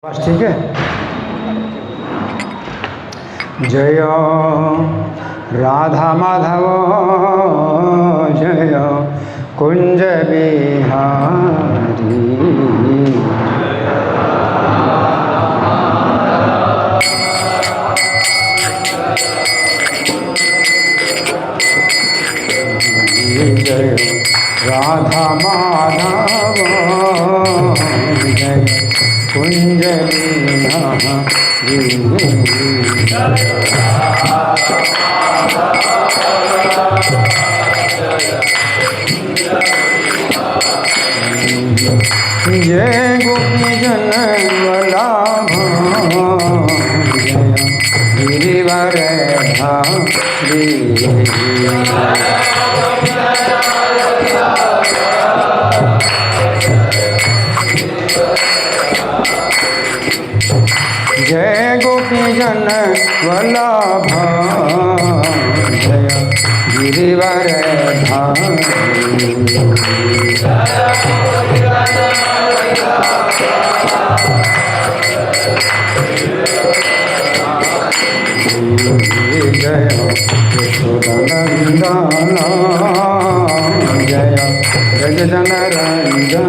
बस ठीक है। जय राधा माधव जय कुंज बिहारी। जय राधा माधव जय कुंज जय गोपी जन वल्लभ जय गिरिवर धारी। जय गोपी जन वल्लभ जय गिरिवर धारी। जय यशोदनंदन जय ब्रजजन रंजन।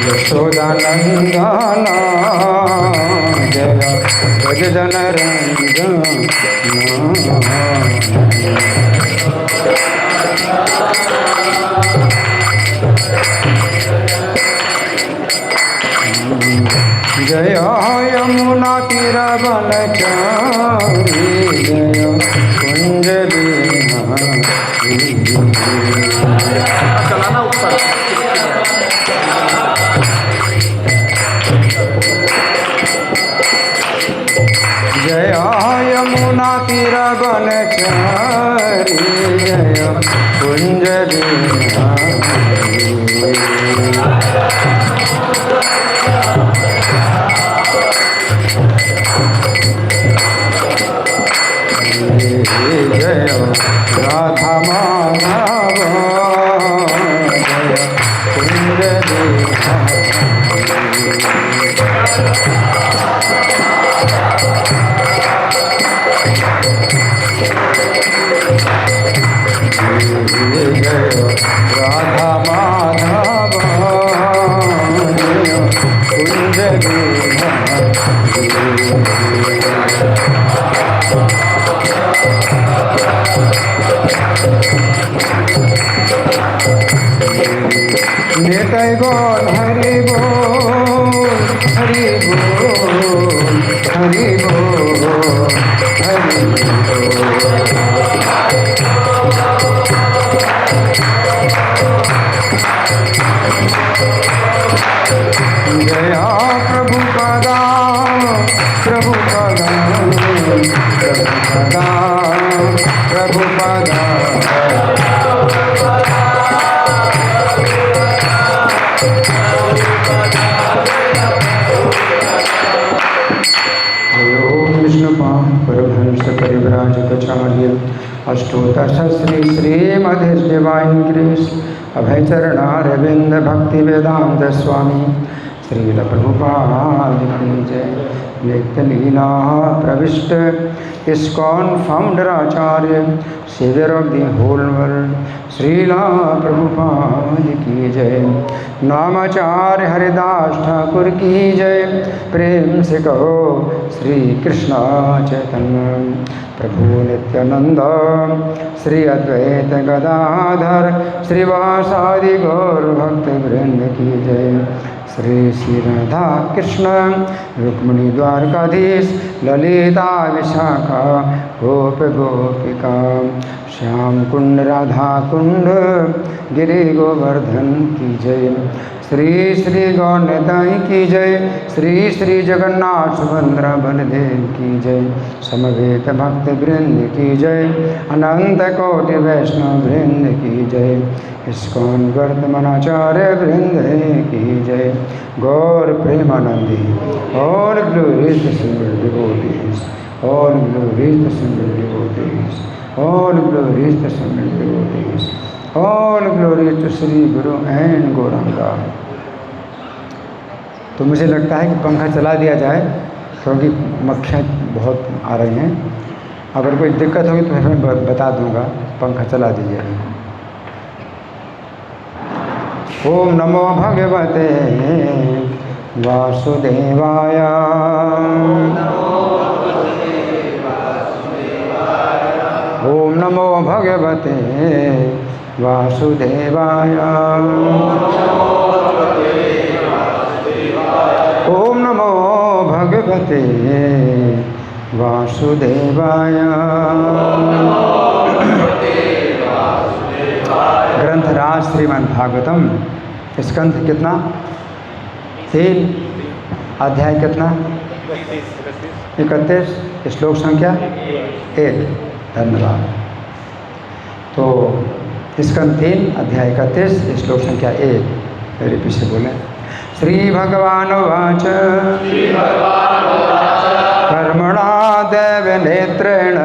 यशोदानंदन जय ब्रजजन रंजन। जय यमुना तीर वनचारी जय कुंज बिहारी। जय यमुना तीर वनचारी जय कुंज बिहारी। जय राधा माधव जय कुंज बिहारी। जय राधा माधव जय कुंज निताय बोल हरि बोल हरि बोल हरि बोल हरि बोल। जय प्रभु पदा प्रभु पदा प्रभु पदा प्रभु पदा। परमहंस परिव्राजकाचार्य अष्टोदश श्री श्रीमद् डिवाइन ग्रेस अभयचरणारविंद भक्ति वेदांत स्वामी श्रील प्रभुपाद की जय। व्यक्त लीला प्रविष्ट ISKCON founder acharya saviour of the whole world Srila Prabhupada की जय। नामाचार्य हरिदास ठाकुर की जय। प्रेम से कहो श्री कृष्ण चैतन्य प्रभु नित्यानंद श्री अद्वैत गदाधर श्रीवासादि गौर भक्त वृंद की जय। श्री श्री राधा कृष्ण रुक्मिणी द्वारकाधीश ललिता विशाखा गोप गोपिका श्याम कुंड राधा कुंड गिरि गोवर्धन की जय। श्री श्री गौरताई की जय। श्री श्री जगन्नाथ सुभद्रा बलदेव की जय। समवेत भक्त वृंद की जय। अनंत कोटि वैष्णव वृंद की जय। इस्कॉन वर्तमानाचार्य वृंद की जय। गौर प्रेमानंदी और glorious devotees All glories to single devotees. All glories to single devotees. All glories to Sri Guru and Gauranga. तो मुझे लगता है कि पंखा चला दिया जाए क्योंकि मक्खियाँ बहुत आ रही हैं। अगर कोई दिक्कत होगी तो मैं बता दूंगा। पंखा चला दीजिए। ओम नमो भगवते वासुदेवाय। ओम नमो भगवते वासुदेवाय। ओम नमो भगवते वासुदेवाय। ग्रंथराज श्रीमद् भागवतम स्कंध कितना? 3, अध्याय कितना? 31, श्लोक संख्या 1। धन्यवाद। तो स्कंध 3, अध्याय 31, श्लोक संख्या 1। मेरे पीछे बोले। श्री भगवान उवाच कर्मणा देव नेत्रेण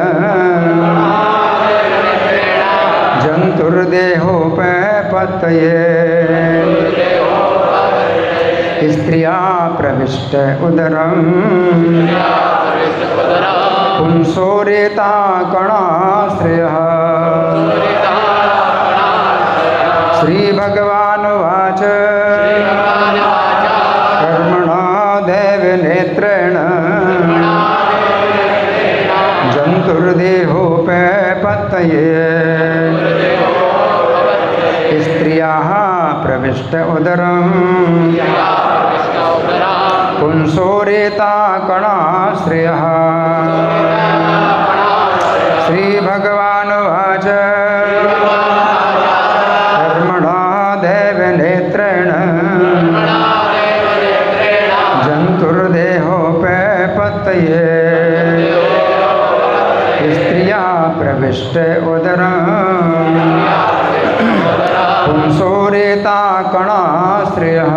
जंतुर्देहोपपत्तये स्त्रिया प्रविष्ट उदरम पुंसोरेता कणाश्रयः। श्री भगवान उवाच कर्मणा देव नेत्रेण जंतुर्देहोपपत्तये स्त्रियाः प्रविष्ट उदरम पुंसोरेता कणाश्रयः। श्री भगवान उवाच कर्मणा देव नेत्रेण जंतुर्देहोपपत्तये स्त्रिया प्रविष्ट उदरम पुंसोरेता कणाश्रयः।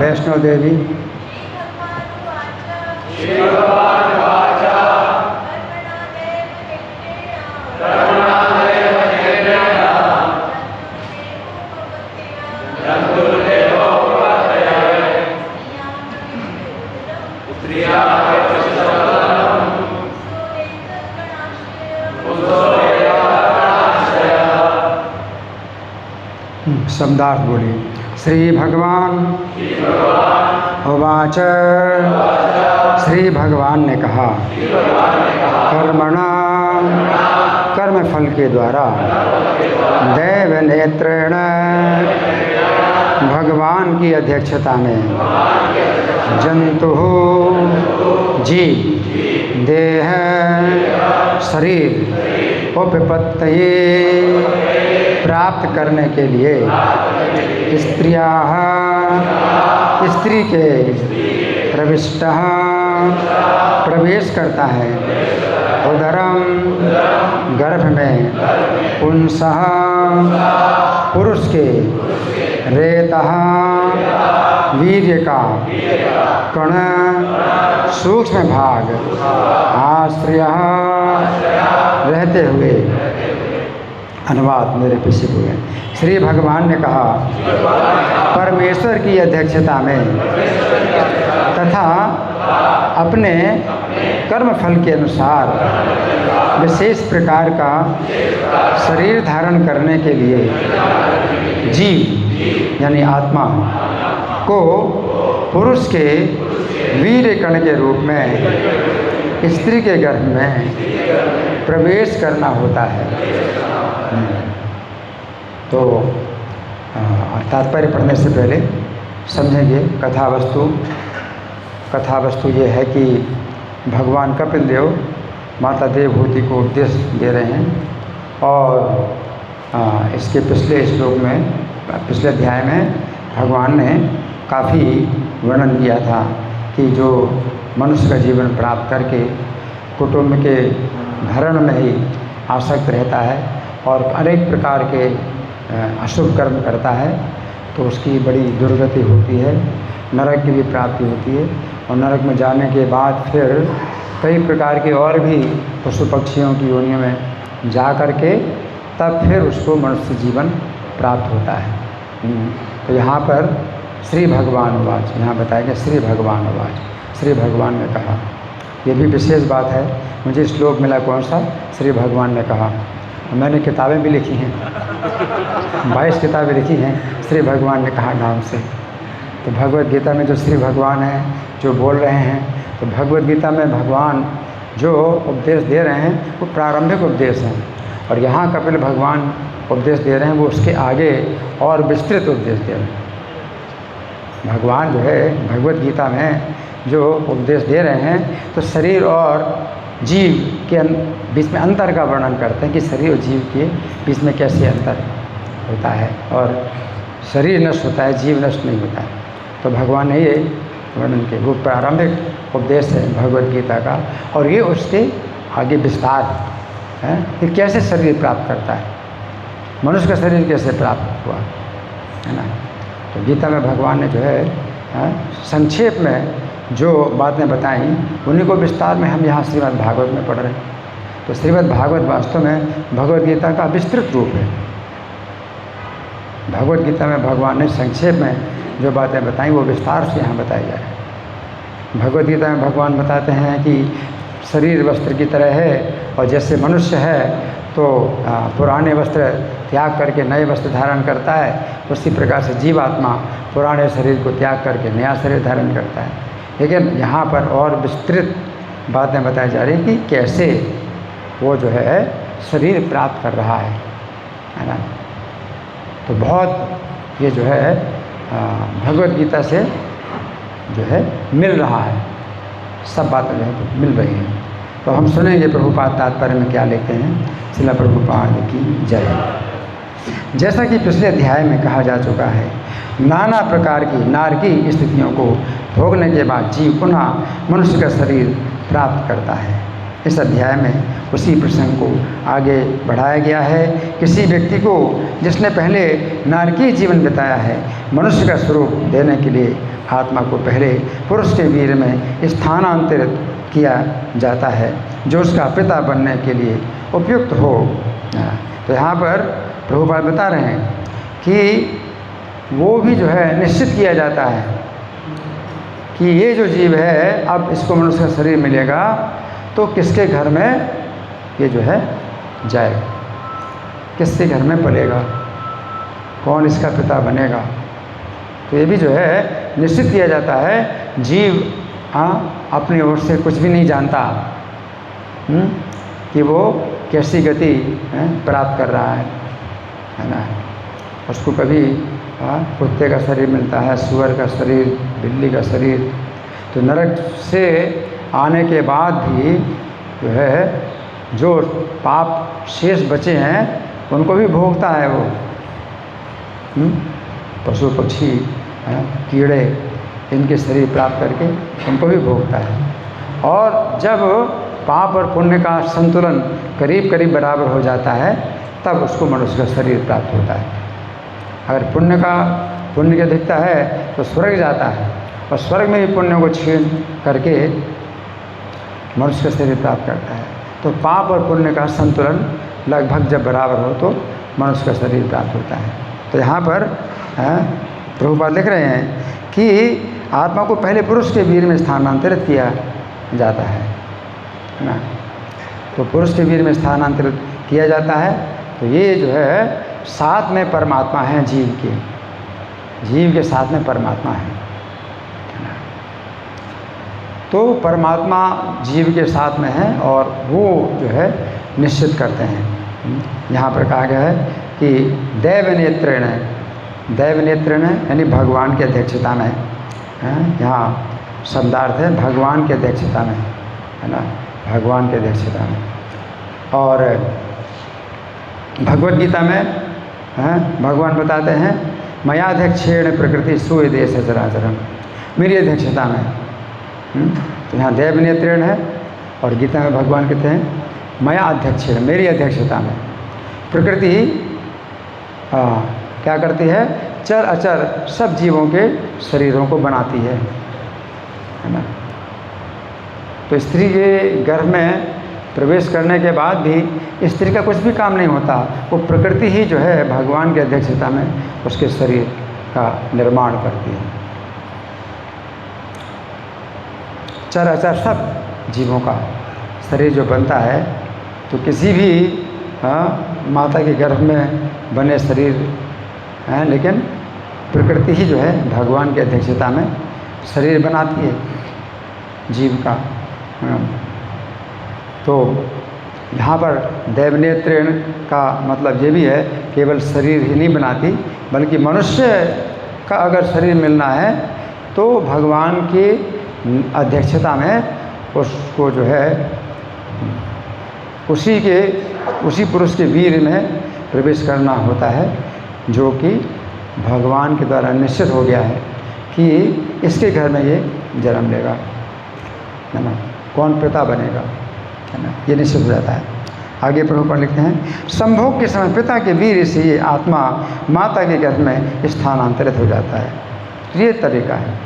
वैष्णो देवी शब्दार्थ बोली। श्री भगवान उवाच श्री भगवान ने कहा कर्मणा कर्म फल के द्वारा देव नेत्रेण भगवान की अध्यक्षता में जंतु जीव देह शरीर उपपत्तये प्राप्त करने के लिए स्त्रियाः स्त्री के प्रविष्टः प्रवेश करता है उदरम गर्भ में पुंसः पुरुष के रेतः वीर्य का कण सूक्ष्म भाग आश्रय रहते हुए। अनुवाद मेरे पीछे हुए। श्री भगवान ने कहा, परमेश्वर की अध्यक्षता में तथा अपने कर्म फल के अनुसार विशेष प्रकार का शरीर धारण करने के लिए जीव यानी आत्मा को पुरुष के वीर्य कण के रूप में स्त्री के गर्भ में प्रवेश करना होता है। तो तात्पर्य पढ़ने से पहले समझेंगे कथा वस्तु ये है कि भगवान कपिल देव माता देवहूति को उपदेश दे रहे हैं और इसके पिछले श्लोक में पिछले अध्याय में भगवान ने काफ़ी वर्णन किया था कि जो मनुष्य का जीवन प्राप्त करके कुटुंब के भरण में ही आसक्त रहता है और अनेक प्रकार के अशुभ कर्म करता है तो उसकी बड़ी दुर्गति होती है, नरक की भी प्राप्ति होती है और नरक में जाने के बाद फिर कई प्रकार के और भी पशु पक्षियों की योनियों में जा कर के तब फिर उसको मनुष्य जीवन प्राप्त होता है। तो यहाँ पर श्री भगवान उवाच, यहाँ बताया गया श्री भगवान उवाच, श्री भगवान ने कहा। ये भी विशेष बात है, मुझे श्लोक मिला कौन सा, श्री भगवान ने कहा। मैंने किताबें भी लिखी हैं, 22 किताबें लिखी हैं श्री भगवान ने कहा नाम से। तो भगवत गीता में जो श्री भगवान हैं जो बोल रहे हैं, तो भगवत गीता में भगवान जो उपदेश दे रहे हैं वो प्रारंभिक उपदेश हैं और यहाँ कपिल भगवान उपदेश दे रहे हैं वो उसके आगे और विस्तृत उपदेश दे रहे हैं। भगवान जो है भगवत गीता में जो उपदेश दे रहे हैं तो शरीर और जीव के बीच में अंतर का वर्णन करते हैं कि शरीर और जीव के बीच में कैसे अंतर होता है और शरीर नष्ट होता है, जीव नष्ट नहीं होता है। तो भगवान ने ये वर्णन किया, वो प्रारंभिक उपदेश है भगवत गीता का और ये उसके आगे विस्तार है कि कैसे शरीर प्राप्त करता है, मनुष्य का शरीर कैसे प्राप्त हुआ है ना। तो गीता में भगवान ने जो है संक्षेप में जो बातें बताई उन्हीं को विस्तार में हम यहाँ श्रीमद् भागवत में पढ़ रहे हैं। तो श्रीमद् भागवत वास्तव में भगवत गीता का विस्तृत रूप है। भगवत गीता में भगवान ने संक्षेप में जो बातें बताई वो विस्तार से यहाँ बताई जा रही है। भगवत गीता में भगवान बताते हैं कि शरीर वस्त्र की तरह है और जैसे मनुष्य है तो पुराने वस्त्र त्याग करके नए वस्त्र धारण करता है, उसी प्रकार से जीवात्मा पुराने शरीर को त्याग करके नया शरीर धारण करता है। लेकिन यहाँ पर और विस्तृत बातें बताई जा रही हैं कि कैसे वो जो है शरीर प्राप्त कर रहा है ना। तो बहुत ये जो है भगवत गीता से जो है मिल रहा है, सब बातें जो है तो मिल रही हैं। तो हम सुनेंगे प्रभुपाद तात्पर्य में क्या लिखते हैं। श्रील प्रभुपाद की जय। जैसा कि पिछले अध्याय में कहा जा चुका है, नाना प्रकार की नारकीय स्थितियों को भोगने के बाद जीव पुनः मनुष्य का शरीर प्राप्त करता है। इस अध्याय में उसी प्रसंग को आगे बढ़ाया गया है। किसी व्यक्ति को जिसने पहले नारकीय जीवन बिताया है, मनुष्य का स्वरूप देने के लिए आत्मा को पहले पुरुष के वीर्य में स्थानांतरित किया जाता है जो उसका पिता बनने के लिए उपयुक्त हो। तो यहाँ पर प्रभुपाद बता रहे हैं कि वो भी जो है निश्चित किया जाता है कि ये जो जीव है अब इसको मनुष्य का शरीर मिलेगा तो किसके घर में ये जो है जाएगा, किसके घर में पलेगा, कौन इसका पिता बनेगा। तो ये भी जो है निश्चित किया जाता है। जीव अपनी ओर से कुछ भी नहीं जानता कि वो कैसी गति प्राप्त कर रहा है ना। उसको कभी कुत्ते का शरीर मिलता है, सुअर का शरीर, बिल्ली का शरीर। तो नरक से आने के बाद भी जो है जो पाप शेष बचे हैं उनको भी भोगता है वो। पशु पक्षी कीड़े इनके शरीर प्राप्त करके उनको भी भोगता है। और जब पाप और पुण्य का संतुलन करीब करीब बराबर हो जाता है तब उसको मनुष्य का शरीर प्राप्त होता है। अगर पुण्य का पुण्य की अधिकता है तो स्वर्ग जाता है, और स्वर्ग में भी पुण्यों को छीन करके मनुष्य का शरीर प्राप्त करता है। तो पाप और पुण्य का संतुलन लगभग जब बराबर हो तो मनुष्य का शरीर प्राप्त होता है। तो यहाँ पर प्रभुपाद लिख रहे हैं कि आत्मा को पहले पुरुष के वीर में स्थानांतरित किया जाता है ना। तो पुरुष के वीर में स्थानांतरित किया जाता है। तो ये जो है साथ में परमात्मा है, जीव के साथ में परमात्मा है। तो परमात्मा जीव के साथ में है और वो जो है निश्चित करते हैं। यहाँ पर कहा गया है कि दैव नेत्रेण यानी भगवान की अध्यक्षता में यहाँ शब्दार्थ है भगवान की अध्यक्षता में, है ना, भगवान की अध्यक्षता में। और भगवद गीता में भगवान बताते हैं मयाध्यक्षेण प्रकृति सुदेश चराचरम, मेरी अध्यक्षता में। तो यहाँ दैव नेत्रेण है और गीता में भगवान कहते हैं मया अध्यक्षेण, मेरी अध्यक्षता में प्रकृति क्या करती है, चर अचर सब जीवों के शरीरों को बनाती है ना। तो स्त्री के गर्भ में प्रवेश करने के बाद भी स्त्री का कुछ भी काम नहीं होता, वो प्रकृति ही जो है भगवान की अध्यक्षता में उसके शरीर का निर्माण करती है। चर अचर सब जीवों का शरीर जो बनता है, तो किसी भी माता के गर्भ में बने शरीर हैं, लेकिन प्रकृति ही जो है भगवान की अध्यक्षता में शरीर बनाती है जीव का। तो यहाँ पर दैवनेत्रेण का मतलब ये भी है केवल शरीर ही नहीं बनाती, बल्कि मनुष्य का अगर शरीर मिलना है तो भगवान की अध्यक्षता में उसको जो है उसी पुरुष के वीर में प्रवेश करना होता है, जो कि भगवान के द्वारा निश्चित हो गया है कि इसके घर में ये जन्म लेगा, है ना, कौन पिता बनेगा, है ना, ये निश्चित हो जाता है। आगे प्रभुपाद लिखते हैं संभोग के समय पिता के वीर से ये आत्मा माता के गर्भ में स्थानांतरित हो जाता है। ये तरीका है।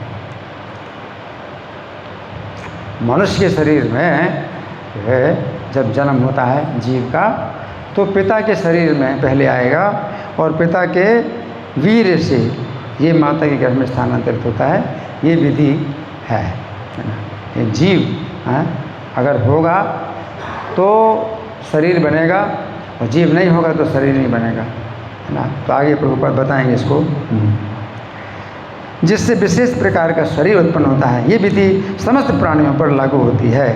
मनुष्य के शरीर में है जब जन्म होता है जीव का, तो पिता के शरीर में पहले आएगा और पिता के वीर से ये माता के गर्भ में स्थानांतरित होता है। ये विधि है ना। ये जीव अगर होगा तो शरीर बनेगा और जीव नहीं होगा तो शरीर नहीं बनेगा, है ना। तो आगे प्रभुपाद बताएंगे इसको। जिससे विशेष प्रकार का शरीर उत्पन्न होता है, ये विधि समस्त प्राणियों पर लागू होती है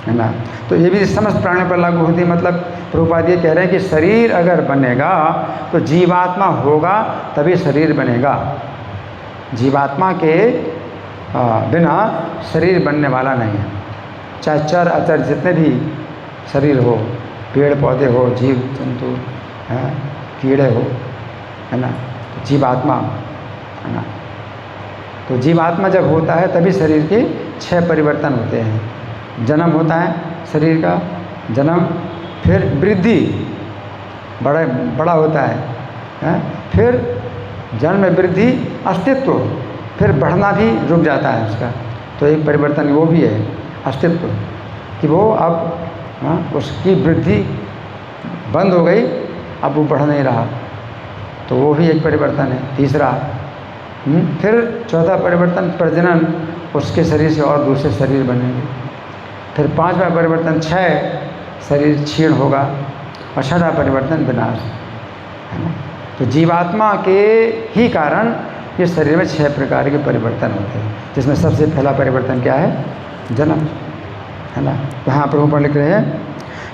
ना। तो ये विधि समस्त प्राणियों पर लागू होती है, मतलब प्रभुपाद ये कह रहे हैं कि शरीर अगर बनेगा तो जीवात्मा होगा तभी शरीर बनेगा। जीवात्मा के बिना शरीर बनने वाला नहीं है। चाहे चर अचर जितने भी शरीर हो, पेड़ पौधे हो, जीव जंतु हैं, कीड़े हो, है ना, तो जीवात्मा, है ना। तो जीवात्मा जब होता है तभी शरीर के 6 परिवर्तन होते हैं। जन्म होता है शरीर का, जन्म, फिर वृद्धि, बड़ा होता है, फिर जन्म में वृद्धि, अस्तित्व, फिर बढ़ना भी रुक जाता है उसका। तो एक परिवर्तन वो भी है अस्तित्व, कि वो अब उसकी वृद्धि बंद हो गई, अब वो बढ़ नहीं रहा, तो वो भी एक परिवर्तन है। तीसरा, फिर चौथा परिवर्तन प्रजनन, उसके शरीर से और दूसरे शरीर बनेंगे। फिर 5वां परिवर्तन 6 शरीर क्षीण होगा और 6वां परिवर्तन विनाश, है ना। तो जीवात्मा के ही कारण ये शरीर में 6 प्रकार के परिवर्तन होते हैं, जिसमें सबसे पहला परिवर्तन क्या है, जन्म, है ना। तो यहाँ प्रभुपाद लिख रहे हैं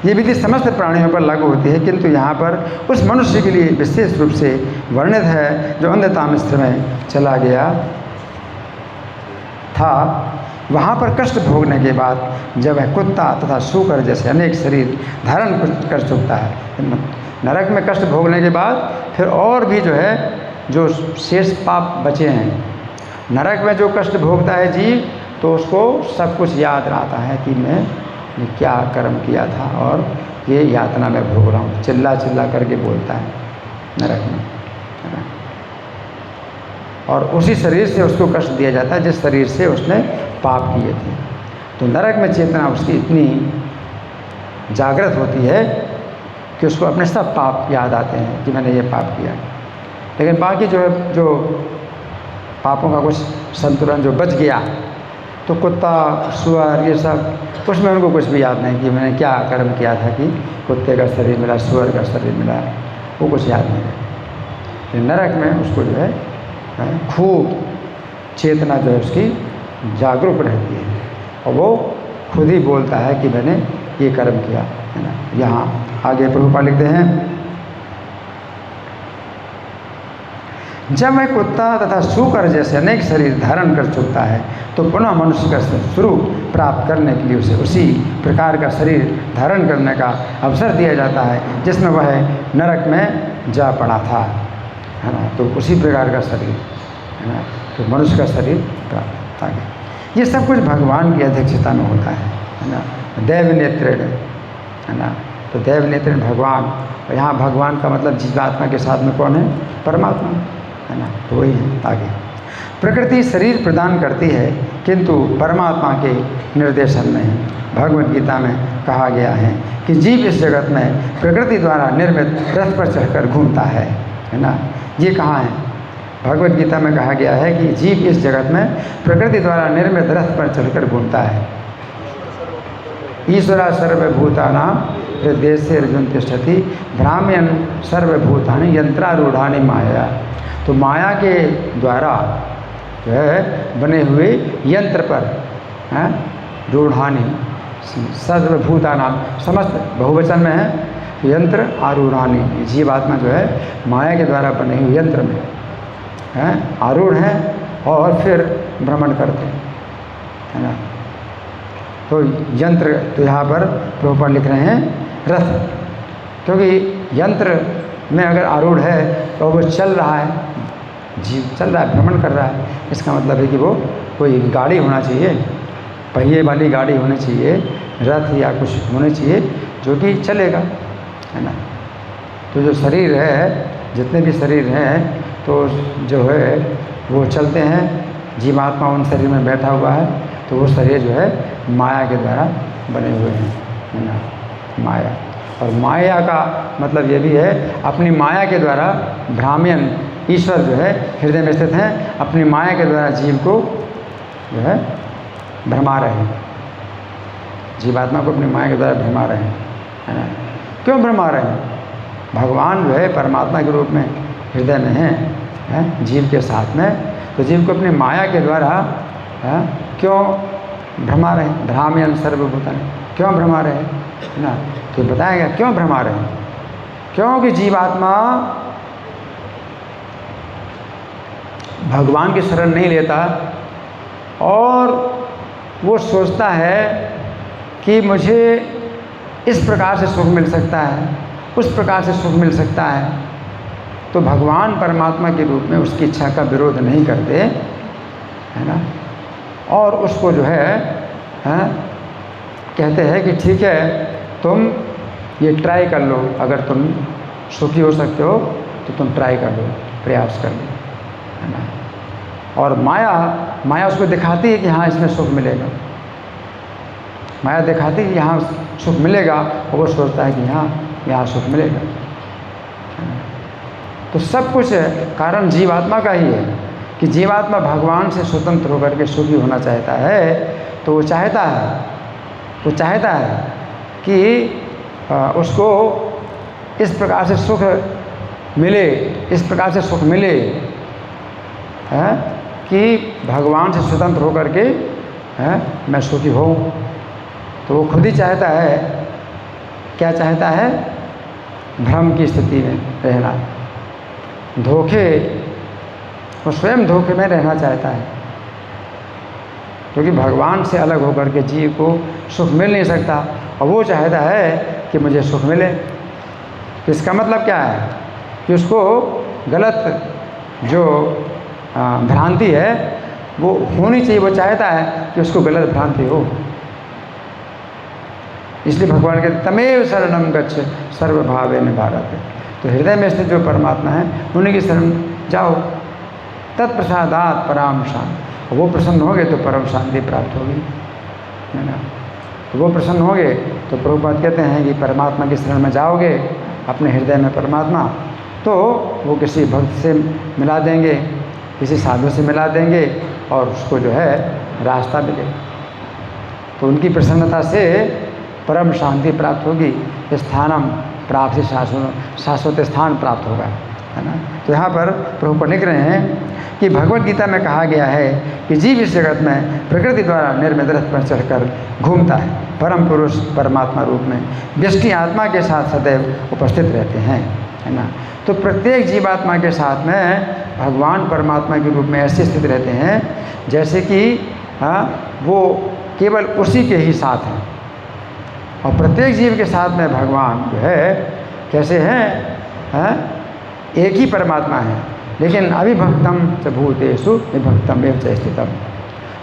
ये विधि समस्त प्राणियों पर लागू होती है, किंतु यहाँ पर उस मनुष्य के लिए विशेष रूप से वर्णित है जो अंधता मिस्र में चला गया था। वहाँ पर कष्ट भोगने के बाद जब वह कुत्ता तथा सूकर जैसे अनेक शरीर धारण कर चुकता है, नरक में कष्ट भोगने के बाद फिर और भी जो है जो शेष पाप बचे हैं, नरक में जो कष्ट भोगता है जीव, तो उसको सब कुछ याद रहता है कि मैं क्या कर्म किया था और ये यातना में भोग रहा हूँ, चिल्ला चिल्ला करके बोलता है नरक में, है ना। और उसी शरीर से उसको कष्ट दिया जाता है जिस शरीर से उसने पाप किए थे। तो नरक में चेतना उसकी इतनी जागृत होती है कि उसको अपने सब पाप याद आते हैं कि मैंने ये पाप किया। लेकिन बाकी जो पापों का कुछ संतुलन जो बच गया, तो कुत्ता, सुअर, ये सब उसमें उनको कुछ भी याद नहीं कि मैंने क्या कर्म किया था कि कुत्ते का शरीर मिला, सुअर का शरीर मिला, वो कुछ याद नहीं है। नरक में उसको जो है खूब चेतना जो है उसकी जागरूक रहती है और वो खुद ही बोलता है कि मैंने ये कर्म किया, है ना। यहाँ आगे प्रभुपाद लिखते हैं, जब वह कुत्ता तथा सूकर जैसे अनेक शरीर धारण कर चुकता है तो पुनः मनुष्य का स्वरूप प्राप्त करने के लिए उसे उसी प्रकार का शरीर धारण करने का अवसर दिया जाता है जिसमें वह नरक में जा पड़ा था, है ना। तो उसी प्रकार का शरीर, है ना, तो मनुष्य का शरीर प्राप्त था। ये सब कुछ भगवान की अध्यक्षता में होता है ना। दैव नेत्र, है ना। तो दैव नेत्र भगवान, और यहाँ भगवान का मतलब जीवात्मा के साथ में कौन है? परमात्मा, है ना। तो वही है। आगे, प्रकृति शरीर प्रदान करती है किंतु परमात्मा के निर्देशन में भगवद गीता में कहा गया है कि जीव इस जगत में प्रकृति द्वारा निर्मित रथ पर चढ़कर घूमता है ना। ये कहाँ है? भगवद गीता में कहा गया है कि जीव इस जगत में प्रकृति द्वारा निर्मित रथ पर चढ़कर घूमता है। ईश्वरा सर्वभूतानां हृदयेषु अर्जुन तिष्ठति भ्राम्यन् सर्वभूतानि यंत्रारूढ़ानि माया। तो माया के द्वारा जो है बने हुए यंत्र पर रूढ़ानि, सर्वभूतानां समस्त बहुवचन में है, यंत्र आरूढ़ानि, जीवात्मा जो है माया के द्वारा बने हुए यंत्र में आरूढ़ हैं और फिर भ्रमण करते हैं, है ना। तो यंत्र, तो यहाँ पर प्रभुपाद लिख रहे हैं रथ, क्योंकि यंत्र में अगर आरूढ़ है तो वो चल रहा है, जीव चल रहा है, भ्रमण कर रहा है, इसका मतलब है कि वो कोई गाड़ी होना चाहिए, पहिए वाली गाड़ी होनी चाहिए, रथ या कुछ होने चाहिए जो कि चलेगा, है ना। तो जो शरीर है, जितने भी शरीर हैं तो जो है वो चलते हैं, जीवात्मा उन शरीर में बैठा हुआ है, तो वो शरीर जो है माया के द्वारा बने हुए हैं, है ना। माया, और माया का मतलब ये भी है अपनी माया के द्वारा भ्राम्यन, ईश्वर जो है हृदय में स्थित हैं, अपनी माया के द्वारा जीव को जो है भ्रमा रहे हैं, जीवात्मा को अपनी माया के द्वारा भ्रमा रहे हैं, है ना। क्यों भ्रमा रहे हैं? भगवान जो है परमात्मा के रूप में हृदय में है जीव के साथ में, तो जीव को अपनी माया के द्वारा क्यों भ्रमा रहे हैं? भ्राम्यन् सर्वभूतानि, क्यों भ्रमा रहे हैं, है ना। तो बताएगा क्यों भ्रमा रहे हैं। क्योंकि जीवात्मा भगवान की शरण नहीं लेता और वो सोचता है कि मुझे इस प्रकार से सुख मिल सकता है, उस प्रकार से सुख मिल सकता है। तो भगवान परमात्मा के रूप में उसकी इच्छा का विरोध नहीं करते, है ना, और उसको जो है कहते हैं कि ठीक है तुम ये ट्राई कर लो, अगर तुम सुखी हो सकते हो तो तुम ट्राई कर लो, प्रयास कर लो, है ना। और माया उसको दिखाती है कि हाँ इसमें सुख मिलेगा, माया दिखाती है कि यहाँ सुख मिलेगा, और वो सोचता है कि हाँ यहाँ सुख मिलेगा। तो सब कुछ कारण जीवात्मा का ही है कि जीवात्मा भगवान से स्वतंत्र होकर के सुखी होना चाहता है। तो वो चाहता है कि उसको इस प्रकार से सुख मिले, इस प्रकार से सुख मिले कि भगवान से स्वतंत्र होकर के मैं सुखी हूँ। तो वो खुद ही चाहता है, क्या चाहता है? भ्रम की स्थिति में रहना, धोखे, वो स्वयं धोखे में रहना चाहता है, क्योंकि भगवान से अलग होकर के जीव को सुख मिल नहीं सकता, और वो चाहता है कि मुझे सुख मिले। इसका मतलब क्या है कि उसको गलत जो भ्रांति है वो होनी चाहिए, वो चाहता है कि उसको गलत भ्रांति हो। इसलिए भगवान कहते तमेव शरणम गच्छ सर्वभावेन भारत। तो हृदय में स्थित जो परमात्मा है उन्हीं की शरण जाओ, तत्प्रसादात पराम शांति, वो प्रसन्न हो गए तो परम शांति प्राप्त होगी, है ना। तो वो प्रसन्न हो गए तो प्रभुपाद कहते हैं कि परमात्मा की शरण में जाओगे, अपने हृदय में परमात्मा, तो वो किसी भक्त से मिला देंगे, किसी साधु से मिला देंगे और उसको जो है रास्ता मिलेगा। तो उनकी प्रसन्नता से परम शांति प्राप्त होगी, स्थानम प्राप्ति शाश्वत स्थान प्राप्त होगा, है ना। तो यहाँ पर प्रभुपाद लिख रहे हैं कि भगवत गीता में कहा गया है कि जीव इस जगत में प्रकृति द्वारा निर्मित रथ पर चढ़कर घूमता है, परम पुरुष परमात्मा रूप में व्यष्टि आत्मा के साथ सदैव उपस्थित रहते हैं, है ना। तो प्रत्येक जीवात्मा के साथ में भगवान परमात्मा के रूप में ऐसे स्थित रहते हैं जैसे कि वो केवल उसी के ही साथ हैं, और प्रत्येक जीव के साथ में भगवान जो है कैसे हैं, एक ही परमात्मा है, लेकिन अविभक्तम च भूतेषु विभक्तम एव च स्थितम,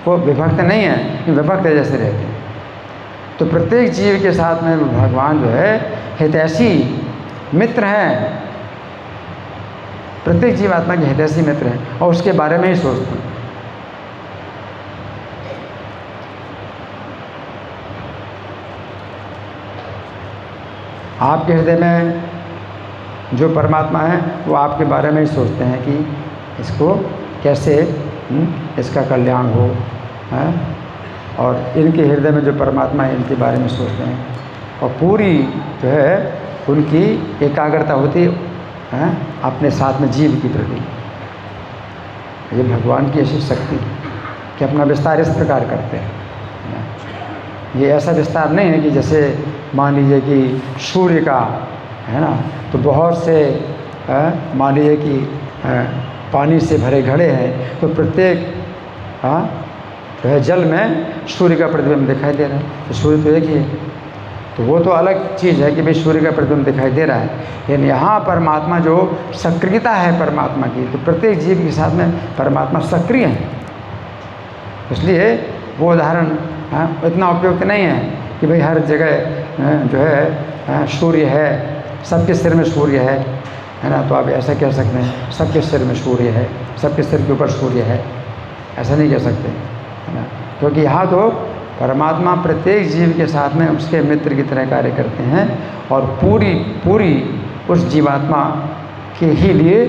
वो विभक्त नहीं है, विभक्त जैसे रहते हैं। तो प्रत्येक जीव के साथ में भगवान जो है हितैषी मित्र हैं, प्रत्येक जीवात्मा के हितैषी मित्र हैं और उसके बारे में ही सोचते हैं। आपके हृदय में जो परमात्मा है वो आपके बारे में ही सोचते हैं कि इसको कैसे इसका कल्याण हो, है। और इनके हृदय में जो परमात्मा है इनके बारे में सोचते हैं, और पूरी जो है उनकी एकाग्रता होती है अपने साथ में जीव की प्रति। ये भगवान की ऐसी शक्ति कि अपना विस्तार इस प्रकार करते हैं। ये ऐसा विस्तार नहीं है कि जैसे मान लीजिए कि सूर्य का, है ना, तो बहुत से मान लीजिए कि पानी से भरे घड़े हैं, तो प्रत्येक जो है जल में सूर्य का प्रतिबिंब दिखाई दे रहा है, तो सूर्य तो एक ही है। तो वो तो अलग चीज़ है कि भाई सूर्य का प्रतिबिंब दिखाई दे रहा है, लेकिन यहाँ परमात्मा जो सक्रियता है परमात्मा की, तो प्रत्येक जीव के साथ में परमात्मा सक्रिय है। इसलिए वो उदाहरण इतना उपयुक्त नहीं है कि भाई हर जगह जो है सूर्य है, सबके सिर में सूर्य है ना, तो आप ऐसा कह सकते हैं सबके सिर में सूर्य है, सबके सिर के ऊपर सूर्य है, ऐसा नहीं कह सकते, है ना। क्योंकि यहाँ तो परमात्मा प्रत्येक जीव के साथ में उसके मित्र की तरह कार्य करते हैं और पूरी उस जीवात्मा के ही लिए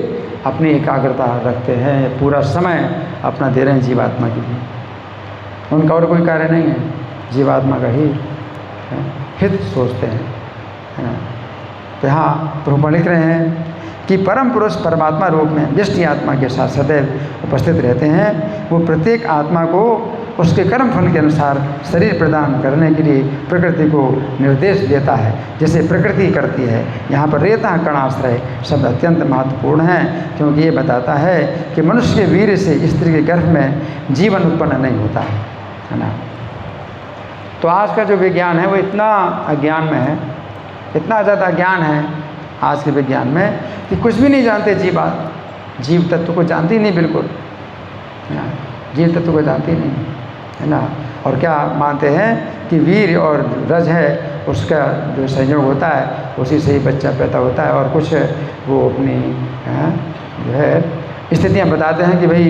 अपनी एकाग्रता रखते हैं, पूरा समय अपना दे रहे हैं जीवात्मा के लिए। उनका और कोई कार्य नहीं है, जीवात्मा का ही हित सोचते हैं, है ना। तो यहाँ प्रभुपाद लिख रहे हैं कि परम पुरुष परमात्मा रूप में व्यष्टि आत्मा के साथ सदैव उपस्थित रहते हैं। वो प्रत्येक आत्मा को उसके कर्म फल के अनुसार शरीर प्रदान करने के लिए प्रकृति को निर्देश देता है, जैसे प्रकृति करती है। यहाँ पर रेता कणाश्रय शब्द अत्यंत महत्वपूर्ण है, क्योंकि ये बताता है कि मनुष्य के वीर्य से स्त्री के गर्भ में जीवन उत्पन्न नहीं होता है ना। तो आज का जो विज्ञान है वो इतना अज्ञान में है, इतना ज़्यादा ज्ञान है आज के विज्ञान में कि कुछ भी नहीं जानते, जीव तत्व को जानती नहीं, बिल्कुल जीव तत्व को जानती नहीं, है ना। और क्या मानते हैं कि वीर और रज है उसका जो संयोग होता है उसी से ही बच्चा पैदा होता है, और कुछ वो अपनी जो है स्थितियाँ बताते हैं कि भाई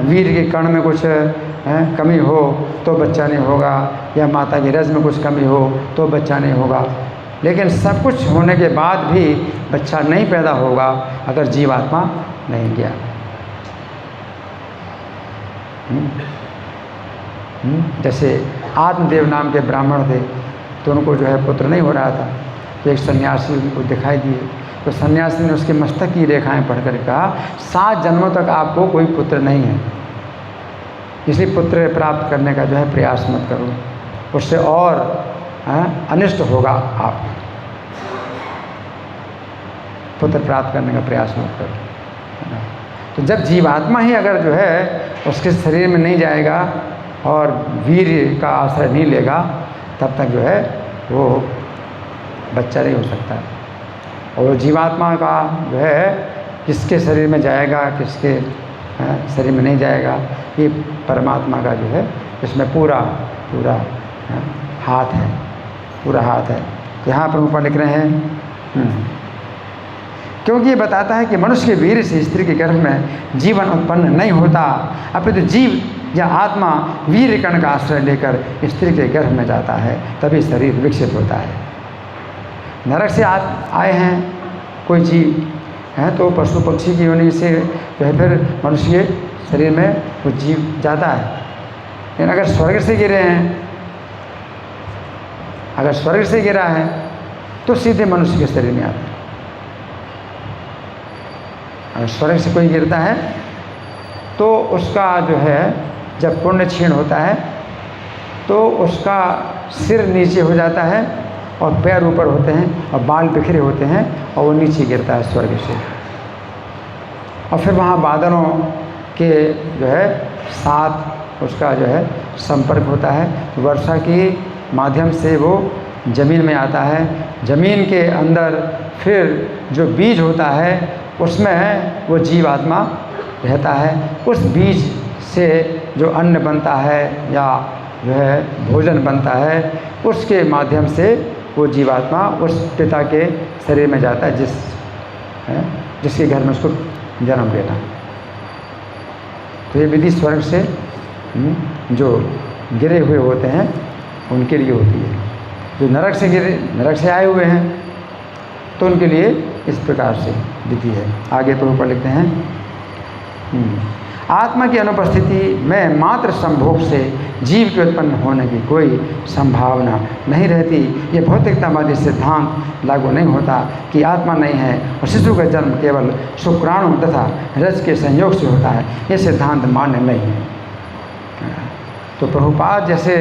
वीर के कण में कुछ कमी हो तो बच्चा नहीं होगा, या माता की रज में कुछ कमी हो तो बच्चा नहीं होगा। लेकिन सब कुछ होने के बाद भी बच्चा नहीं पैदा होगा अगर जीवात्मा नहीं गया। जैसे आत्मदेव नाम के ब्राह्मण थे, तो उनको जो है पुत्र नहीं हो रहा था, तो एक सन्यासी उनको दिखाई दिए, तो सन्यासी ने उसके मस्तक की रेखाएं पढ़कर कहा 7 जन्मों तक आपको कोई पुत्र नहीं है, इसलिए पुत्र प्राप्त करने का जो है प्रयास मत करो, उससे और अनिष्ट होगा, आप पुत्र प्राप्त करने का प्रयास मत करो। तो जब जीवात्मा ही अगर जो है उसके शरीर में नहीं जाएगा और वीर का आश्रय नहीं लेगा, तब तक जो है वो बच्चा नहीं हो सकता। और जीवात्मा का जो है किसके शरीर में जाएगा, किसके शरीर में नहीं जाएगा, ये परमात्मा का जो है इसमें पूरा हाथ है, पूरा हाथ है। यहाँ प्रभुपाद लिख रहे हैं क्योंकि ये बताता है कि मनुष्य के वीर्य से स्त्री के गर्भ में जीवन उत्पन्न नहीं होता, अपितु जीव या आत्मा वीर्य कण का आश्रय लेकर स्त्री के गर्भ में जाता है, तभी शरीर विकसित होता है। नरक से आए हैं कोई जीव हैं तो पशु पक्षी की योनि से जो है फिर मनुष्य के शरीर में वो जीव जाता है। लेकिन अगर स्वर्ग से गिरे हैं, अगर स्वर्ग से गिरा है तो सीधे मनुष्य के शरीर में आता है। अगर स्वर्ग से कोई गिरता है तो उसका जो है जब पुण्य क्षीण होता है तो उसका सिर नीचे हो जाता है और पैर ऊपर होते हैं और बाल बिखरे होते हैं और वो नीचे गिरता है स्वर्ग से। और फिर वहाँ बादलों के जो है साथ उसका जो है संपर्क होता है, तो वर्षा के माध्यम से वो ज़मीन में आता है। ज़मीन के अंदर फिर जो बीज होता है उसमें वो जीवात्मा रहता है। उस बीज से जो अन्न बनता है या जो है भोजन बनता है, उसके माध्यम से वो जीवात्मा उस पिता के शरीर में जाता है जिसके घर में उसको जन्म लेना। तो ये विधि स्वर्ग से जो गिरे हुए होते हैं उनके लिए होती है। जो नरक से आए हुए हैं तो उनके लिए इस प्रकार से विधि है। आगे प्रभुपाद लिखते हैं, आत्मा की अनुपस्थिति में मात्र संभोग से जीव के उत्पन्न होने की कोई संभावना नहीं रहती। ये भौतिकतावादी सिद्धांत लागू नहीं होता कि आत्मा नहीं है और शिशु का जन्म केवल शुक्राणु तथा रज के संयोग से होता है, ये सिद्धांत मान्य नहीं है। तो प्रभुपाद जैसे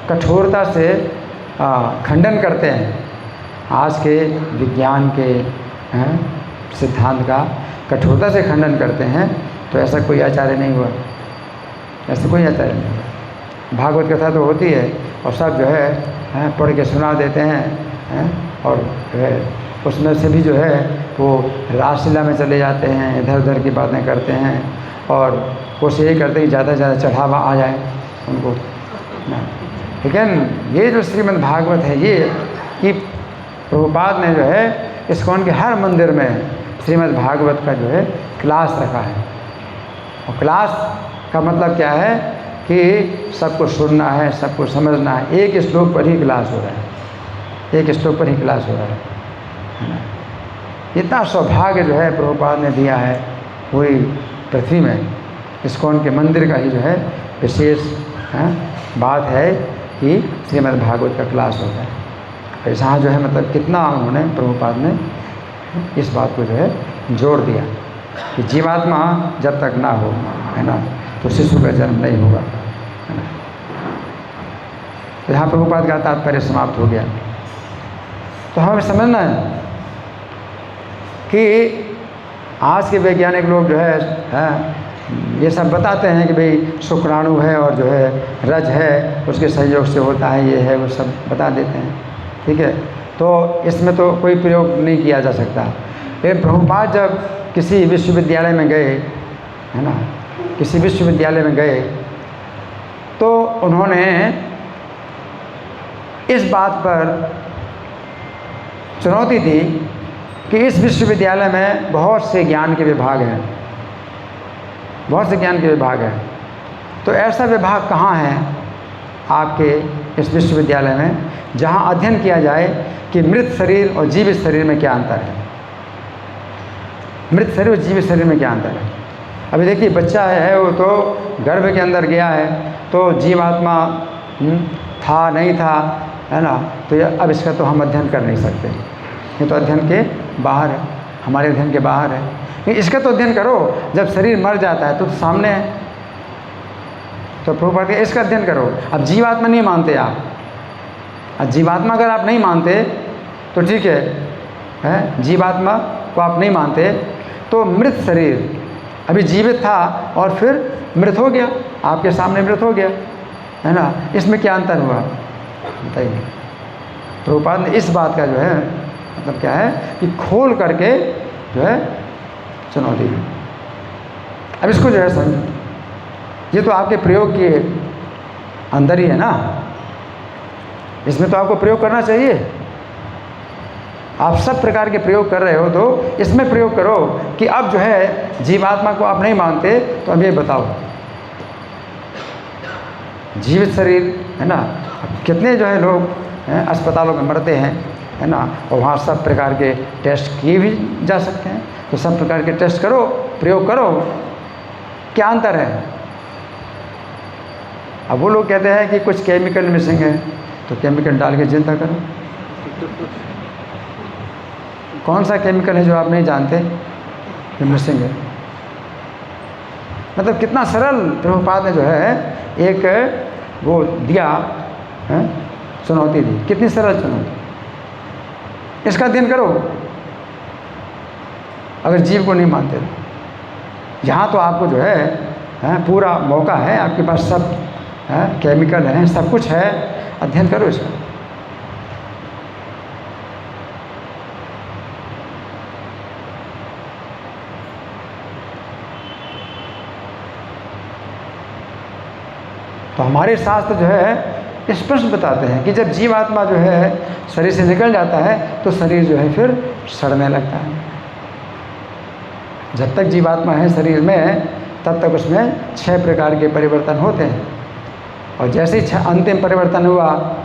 कठोरता से खंडन करते हैं आज के विज्ञान के सिद्धांत का, कठोरता से खंडन करते हैं, तो ऐसा कोई आचार्य नहीं हुआ, ऐसा कोई आचार्य नहीं हुआ। भागवत कथा तो होती है और सब जो है पढ़ के सुना देते हैं और जो है उसमें से भी जो है वो रासलीला में चले जाते हैं, इधर उधर की बातें करते हैं और कोशिश यही करते हैं कि ज़्यादा से ज़्यादा चढ़ावा आ जाए उनको। लेकिन ये जो श्रीमद् भागवत है ये कि प्रभुपाद ने जो है इस्कॉन के हर मंदिर में श्रीमद् भागवत का जो है क्लास रखा है। और क्लास का मतलब क्या है कि सबको सुनना है, सबको समझना है। एक श्लोक पर ही क्लास हो रहा है, एक श्लोक पर ही क्लास हो रहा है। इतना सौभाग्य जो है प्रभुपाद ने दिया है पूरी पृथ्वी में। इस्कॉन के मंदिर का ही जो है विशेष बात है कि श्रीमद् भागवत का क्लास होता है। ऐसा जो है मतलब कितना उन्होंने प्रभुपाद ने इस बात को जो है जोर दिया कि जीवात्मा जब तक ना हो, है ना, तो शिशु का जन्म नहीं होगा, है ना। तो यहाँ प्रभुपाद का तात्पर्य समाप्त हो गया। तो हमें समझना है कि आज के वैज्ञानिक लोग जो है ये सब बताते हैं कि भाई शुक्राणु है और जो है रज है उसके संयोग से होता है, ये है, वो सब बता देते हैं, ठीक है। तो इसमें तो कोई प्रयोग नहीं किया जा सकता। लेकिन प्रभुपाद जब किसी विश्वविद्यालय में गए, है ना, किसी विश्वविद्यालय में गए तो उन्होंने इस बात पर चुनौती दी कि इस विश्वविद्यालय में बहुत से ज्ञान के विभाग हैं, बहुत से ज्ञान के विभाग हैं, तो ऐसा विभाग कहाँ है आपके इस विश्वविद्यालय में जहाँ अध्ययन किया जाए कि मृत शरीर और जीवित शरीर में क्या अंतर है, मृत शरीर और जीवित शरीर में क्या अंतर है। अभी देखिए बच्चा है वो तो गर्भ के अंदर गया है तो जीवात्मा था नहीं था, है ना, तो अब इसका तो हम अध्ययन कर नहीं सकते, ये तो अध्ययन के बाहर है, हमारे अध्ययन के बाहर है। इसका तो अध्ययन करो, जब शरीर मर जाता है तो सामने है, तो प्रभुपाद के इसका अध्ययन करो। अब जीवात्मा नहीं मानते आप, अब जीवात्मा अगर आप नहीं मानते तो ठीक है, जीवात्मा को आप नहीं मानते तो मृत शरीर अभी जीवित था और फिर मृत हो गया, आपके सामने मृत हो गया, है ना, इसमें क्या अंतर हुआ बताइए। प्रभुपाद ने इस बात का जो है मतलब क्या है कि खोल करके जो है चुनौती दी। अब इसको जो है समझ, ये तो आपके प्रयोग के अंदर ही है ना, इसमें तो आपको प्रयोग करना चाहिए, आप सब प्रकार के प्रयोग कर रहे हो तो इसमें प्रयोग करो कि अब जो है जीवात्मा को आप नहीं मानते, तो अब ये बताओ जीवित शरीर है ना, कितने जो है लोग अस्पतालों में मरते हैं, है ना, और वहाँ सब प्रकार के टेस्ट किए भी जा सकते हैं। तो सब प्रकार के टेस्ट करो, प्रयोग करो, क्या अंतर है? अब वो लोग कहते हैं कि कुछ केमिकल मिसिंग है, तो केमिकल डाल के जिंदा करो। कौन सा केमिकल है जो आप नहीं जानते कि मिसिंग है? मतलब कितना सरल प्रभुपाद ने जो है एक वो दिया है, चुनौती दी, कितनी सरल चुनौती। इसका अध्ययन करो अगर जीव को नहीं मानते। यहाँ तो आपको जो है पूरा मौका है, आपके पास सब केमिकल हैं, सब कुछ है, अध्ययन करो इसका। तो हमारे शास्त्र जो है स्पष्ट बताते हैं कि जब जीवात्मा जो है शरीर से निकल जाता है तो शरीर जो है फिर सड़ने लगता है। जब तक जीवात्मा है शरीर में तब तक उसमें 6 प्रकार के परिवर्तन होते हैं, और जैसे ही अंतिम परिवर्तन हुआ,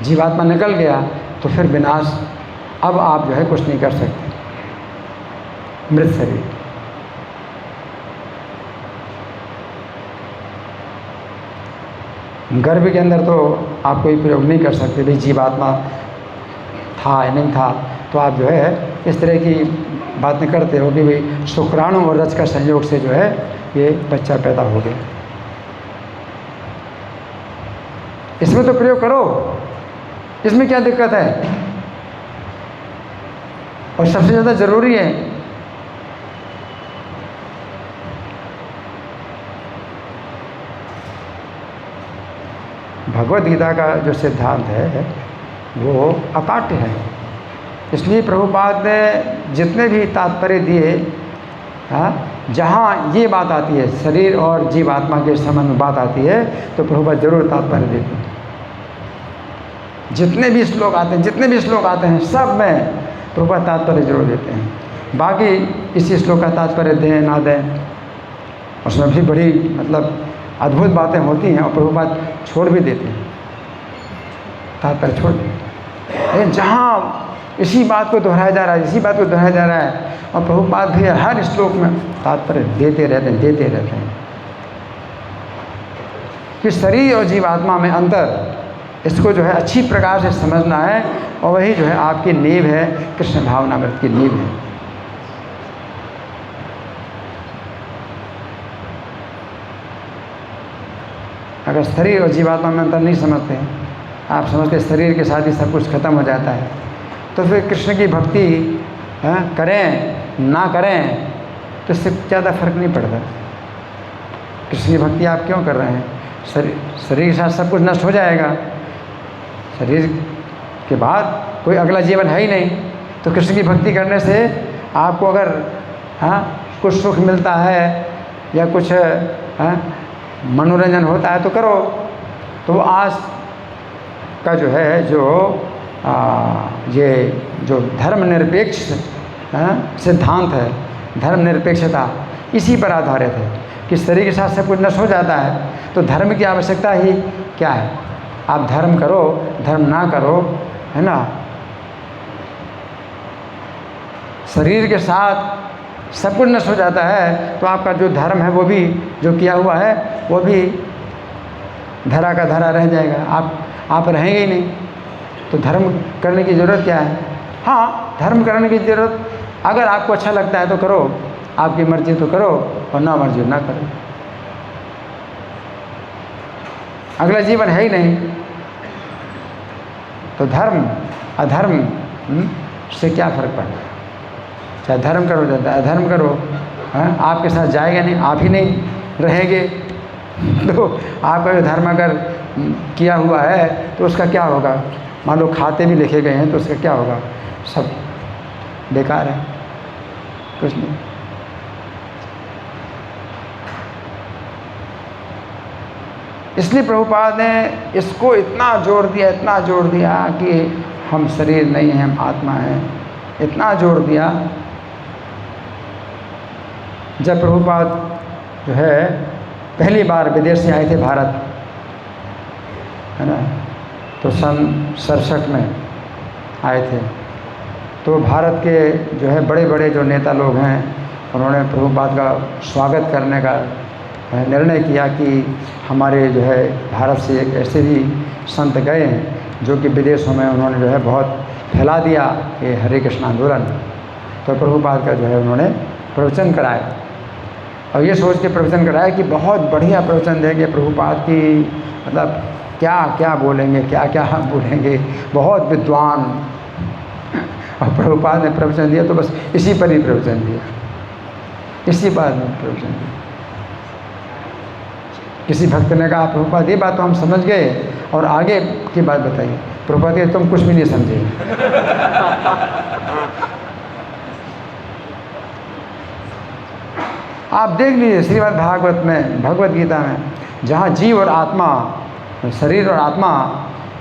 जीवात्मा निकल गया, तो फिर विनाश। अब आप जो है कुछ नहीं कर सकते, मृत शरीर। गर्भ के अंदर तो आप कोई प्रयोग नहीं कर सकते भाई जीवात्मा था या नहीं था, तो आप जो है इस तरह की बातें करते हो कि भाई शुक्राणु और रज का संयोग से जो है ये बच्चा पैदा हो गया। इसमें तो प्रयोग करो, इसमें क्या दिक्कत है? और सबसे ज़्यादा ज़रूरी है भगवद गीता का जो सिद्धांत है वो अकाट्य है। इसलिए प्रभुपाद ने जितने भी तात्पर्य दिए, जहाँ ये बात आती है शरीर और जीवात्मा के संबंध में बात आती है, तो प्रभुपाद जरूर तात्पर्य देते हैं। जितने भी श्लोक आते हैं सब में प्रभुपाद तात्पर्य जरूर देते हैं। बाकी इसी श्लोक का तात्पर्य दें ना दें, उसमें भी बड़ी मतलब अद्भुत बातें होती हैं, और प्रभुपाद छोड़ भी देते हैं, तात्पर्य छोड़ देते हैं। जहाँ इसी बात को दोहराया जा रहा है, और प्रभुपाद भी हर श्लोक में तात्पर्य देते रहते हैं कि शरीर और जीवात्मा में अंतर, इसको जो है अच्छी प्रकार से समझना है, और वही जो है आपकी नींव है, कृष्ण भावनामृत की नींव है। अगर शरीर और जीवात्मा में अंतर नहीं समझते, आप समझते शरीर के साथ ही सब कुछ खत्म हो जाता है, तो फिर कृष्ण की भक्ति करें ना करें तो इससे ज़्यादा फर्क नहीं पड़ता। कृष्ण की भक्ति आप क्यों कर रहे हैं? शरीर के साथ सब कुछ नष्ट हो जाएगा, शरीर के बाद कोई अगला जीवन है ही नहीं। तो कृष्ण की भक्ति करने से आपको अगर कुछ सुख मिलता है या कुछ मनोरंजन होता है तो करो। तो आज का जो है ये जो धर्मनिरपेक्ष सिद्धांत है, धर्मनिरपेक्षता, इसी पर आधारित है कि शरीर के साथ सब कुछ नष्ट हो जाता है, तो धर्म की आवश्यकता ही क्या है? आप धर्म करो, धर्म ना करो, है ना। शरीर के साथ सब कुछ नष्ट हो जाता है, तो आपका जो धर्म है वो भी, जो किया हुआ है वो भी धरा का धरा रह जाएगा, आप रहेंगे ही नहीं। तो धर्म करने की ज़रूरत क्या है? हाँ, धर्म करने की ज़रूरत, अगर आपको अच्छा लगता है तो करो, आपकी मर्ज़ी तो करो, और ना मर्ज़ी ना करो। अगला जीवन है ही नहीं, तो धर्म अधर्म से क्या फ़र्क पड़ता है? चाहे धर्म करो चाहे अधर्म करो, आपके साथ जाएगा नहीं, आप ही नहीं रहेंगे। तो आपका धर्म अगर किया हुआ है तो उसका क्या होगा? मान लो खाते भी लिखे गए हैं तो उसका क्या होगा? सब बेकार है, कुछ नहीं। इसलिए प्रभुपाद ने इसको इतना जोर दिया कि हम शरीर नहीं हैं, हम आत्मा हैं, इतना जोर दिया। जब प्रभुपाद जो है पहली बार विदेश से आए थे भारत, है ना, तो सन 67 में आए थे। तो भारत के जो है बड़े बड़े जो नेता लोग हैं, उन्होंने प्रभुपाद का स्वागत करने का निर्णय किया कि हमारे जो है भारत से एक ऐसे भी संत गए हैं जो कि विदेशों में उन्होंने जो है बहुत फैला दिया कि हरे कृष्ण आंदोलन। तो प्रभुपाद का जो है उन्होंने प्रवचन कराया, और ये सोच के प्रवचन कराया कि बहुत बढ़िया प्रवचन देंगे प्रभुपाद की, मतलब क्या क्या बोलेंगे, क्या क्या बोलेंगे, बहुत विद्वान। और प्रभुपाद ने प्रवचन दिया तो बस इसी पर ही प्रवचन दिया, इसी बात में प्रवचन दिया। किसी भक्त ने कहा प्रभुपाद ये बात तो हम समझ गए, और आगे की बात बताइए। प्रभुपाद ये तुम कुछ भी नहीं समझे। आप देख लीजिए श्रीमद् भागवत में, भगवत गीता में, जहाँ जीव और आत्मा, शरीर और आत्मा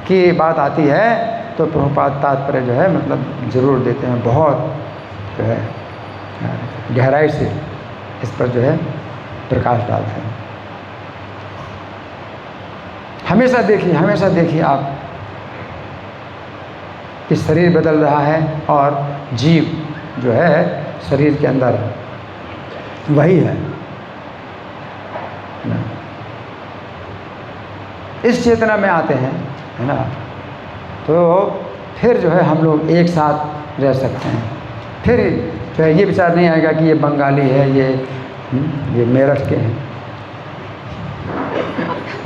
की बात आती है तो प्रभुपाद तात्पर्य जो है मतलब ज़रूर देते हैं, बहुत जो है गहराई से इस पर जो है प्रकाश डालते हैं। हमेशा देखिए आप कि शरीर बदल रहा है और जीव जो है शरीर के अंदर वही है ना। इस चेतना में आते हैं, है ना, तो फिर जो है हम लोग एक साथ रह सकते हैं। फिर जो है ये विचार नहीं आएगा कि ये बंगाली है, ये मेरठ के हैं,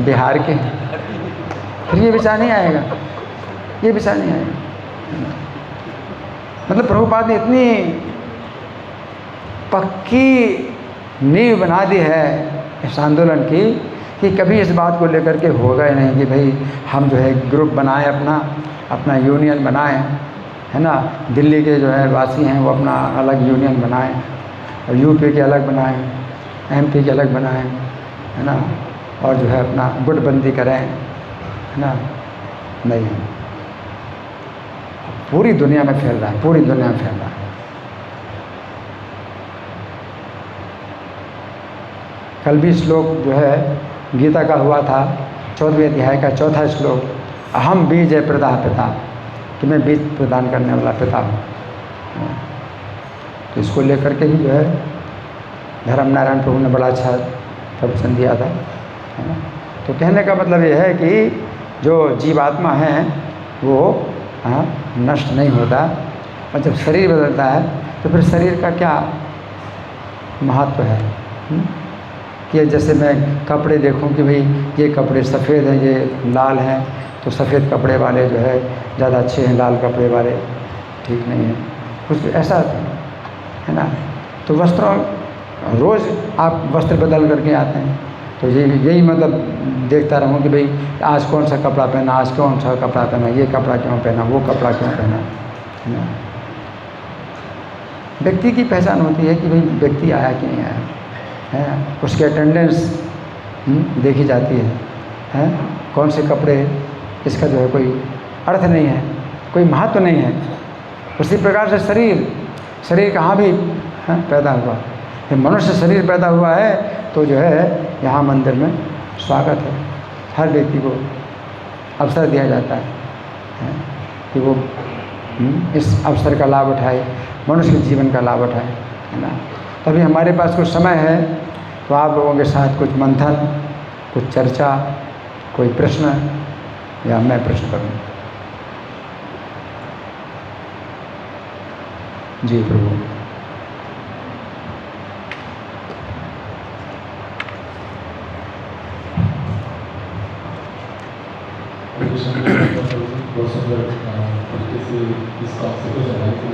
बिहार के हैं, फिर ये विचार नहीं आएगा, ये विचार नहीं आएगा। मतलब प्रभुपाद ने इतनी पक्की नींव बना दी है इस आंदोलन की कि कभी इस बात को लेकर के होगा ही नहीं कि भाई हम जो है ग्रुप बनाएं, अपना यूनियन बनाएं, है ना। दिल्ली के जो है वासी हैं वो अपना अलग यूनियन बनाएं, और यूपी के अलग बनाएं, एमपी के अलग बनाएं, है ना, और जो है अपना गुटबंदी करें, है ना। नहीं, पूरी दुनिया में फैल रहा है, पूरी दुनिया में फैल रहा है। कल भी श्लोक जो है गीता का हुआ था, 14वें अध्याय का 4था श्लोक, अहम बीज प्रदा पिता, कि मैं बीज प्रदान करने वाला पिता हूँ। तो इसको लेकर के ही जो है धर्म नारायण प्रभु ने बड़ा अच्छा प्रवचन दिया था, है ना। तो कहने का मतलब ये है कि जो जीवात्मा है वो नष्ट नहीं होता, और जब शरीर बदलता है तो फिर शरीर का क्या महत्व है कि जैसे मैं कपड़े देखूं कि भाई ये कपड़े सफ़ेद हैं, ये लाल हैं, तो सफ़ेद कपड़े वाले जो है ज़्यादा अच्छे हैं, लाल कपड़े वाले ठीक नहीं हैं, कुछ ऐसा है ना। तो वस्त्रों, रोज़ आप वस्त्र बदल करके आते हैं, तो यही मतलब देखता रहूँ कि भाई आज कौन सा कपड़ा पहना, आज कौन सा कपड़ा पहना, ये कपड़ा क्यों पहना, वो कपड़ा क्यों पहना, है ना। व्यक्ति की पहचान होती है कि भाई व्यक्ति आया कि नहीं आया, है, उसके अटेंडेंस देखी जाती है, कौन से कपड़े, इसका जो है कोई अर्थ नहीं है, कोई महत्व नहीं है। उसी प्रकार से शरीर कहाँ भी पैदा हुआ, मनुष्य शरीर पैदा हुआ है तो जो है यहाँ मंदिर में स्वागत है, हर व्यक्ति को अवसर दिया जाता है कि वो इस अवसर का लाभ उठाए, मनुष्य के जीवन का लाभ उठाए, है ना। तभी हमारे पास कुछ समय है तो आप लोगों के साथ कुछ मंथन, कुछ चर्चा, कोई प्रश्न या मैं प्रश्न करूँ। जी प्रभु। बहुत सुंदर तरीके से इस कॉन्सेप्ट को चलाया था।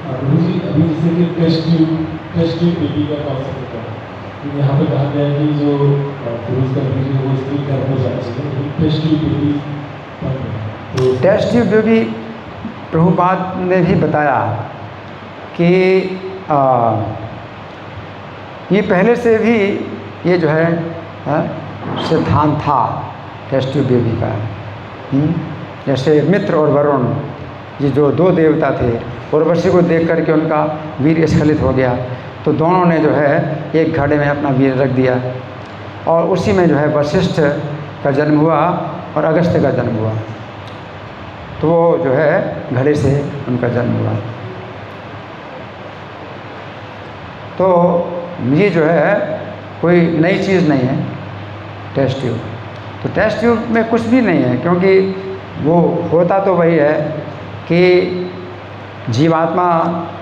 प्रभु जी, अभी जैसे कि टेस्ट ट्यूब बेबी का कॉन्सेप्ट था, तो यहाँ पे कहा गया है कि जो पुरुष का बेबी है वो स्त्री गर्भ हो जाना चाहिए, टेस्ट ट्यूब बेबी तो टेस्ट ट्यूब बेबी प्रभुपाद ने भी बताया कि ये पहले से भी ये जो है सिद्धांत था टेस्ट ट्यूब बेबी का। जैसे मित्र और वरुण ये जो दो देवता थे, उर्वशी को देख करके उनका वीर स्खलित हो गया, तो दोनों ने जो है एक घड़े में अपना वीर रख दिया, और उसी में जो है वशिष्ठ का जन्म हुआ और अगस्त्य का जन्म हुआ। तो वो जो है घड़े से उनका जन्म हुआ। तो ये जो है कोई नई चीज़ नहीं है टेस्ट ट्यूब। तो टेस्ट ट्यूब में कुछ भी नहीं है, क्योंकि वो होता तो वही है कि जीवात्मा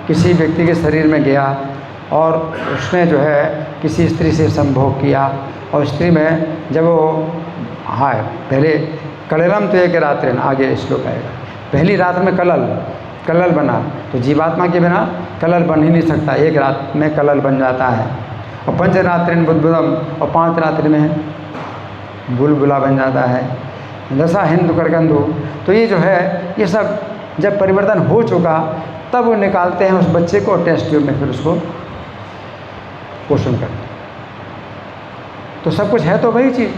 किसी व्यक्ति के शरीर में गया और उसने जो है किसी स्त्री से संभोग किया, और स्त्री में जब वो पहले कललम तो एक रात्रि आगे श्लोक आएगा, पहली रात में कलल बना, तो जीवात्मा के बिना कलल बन ही नहीं सकता, एक रात में कलल बन जाता है। और पंच रात्रि बुद्बुदम, और 5 रात्रि में बुलबुला बन जाता है, दशा हिंदू करकंदू। तो ये जो है ये सब जब परिवर्तन हो चुका तब वो निकालते हैं उस बच्चे को टेस्ट ट्यूब में, फिर उसको पोषण करते हैं। तो सब कुछ है तो वही चीज़,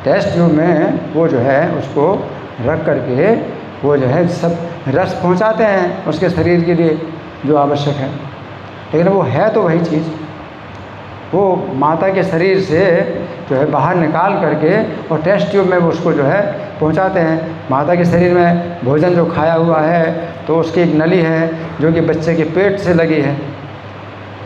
टेस्ट ट्यूब में वो जो है उसको रख करके वो जो है सब रस पहुंचाते हैं उसके शरीर के लिए जो आवश्यक है, लेकिन वो है तो वही चीज़। वो माता के शरीर से जो है बाहर निकाल करके और टेस्ट ट्यूब में वो उसको जो है पहुंचाते हैं। माता के शरीर में भोजन जो खाया हुआ है तो उसकी एक नली है जो कि बच्चे के पेट से लगी है,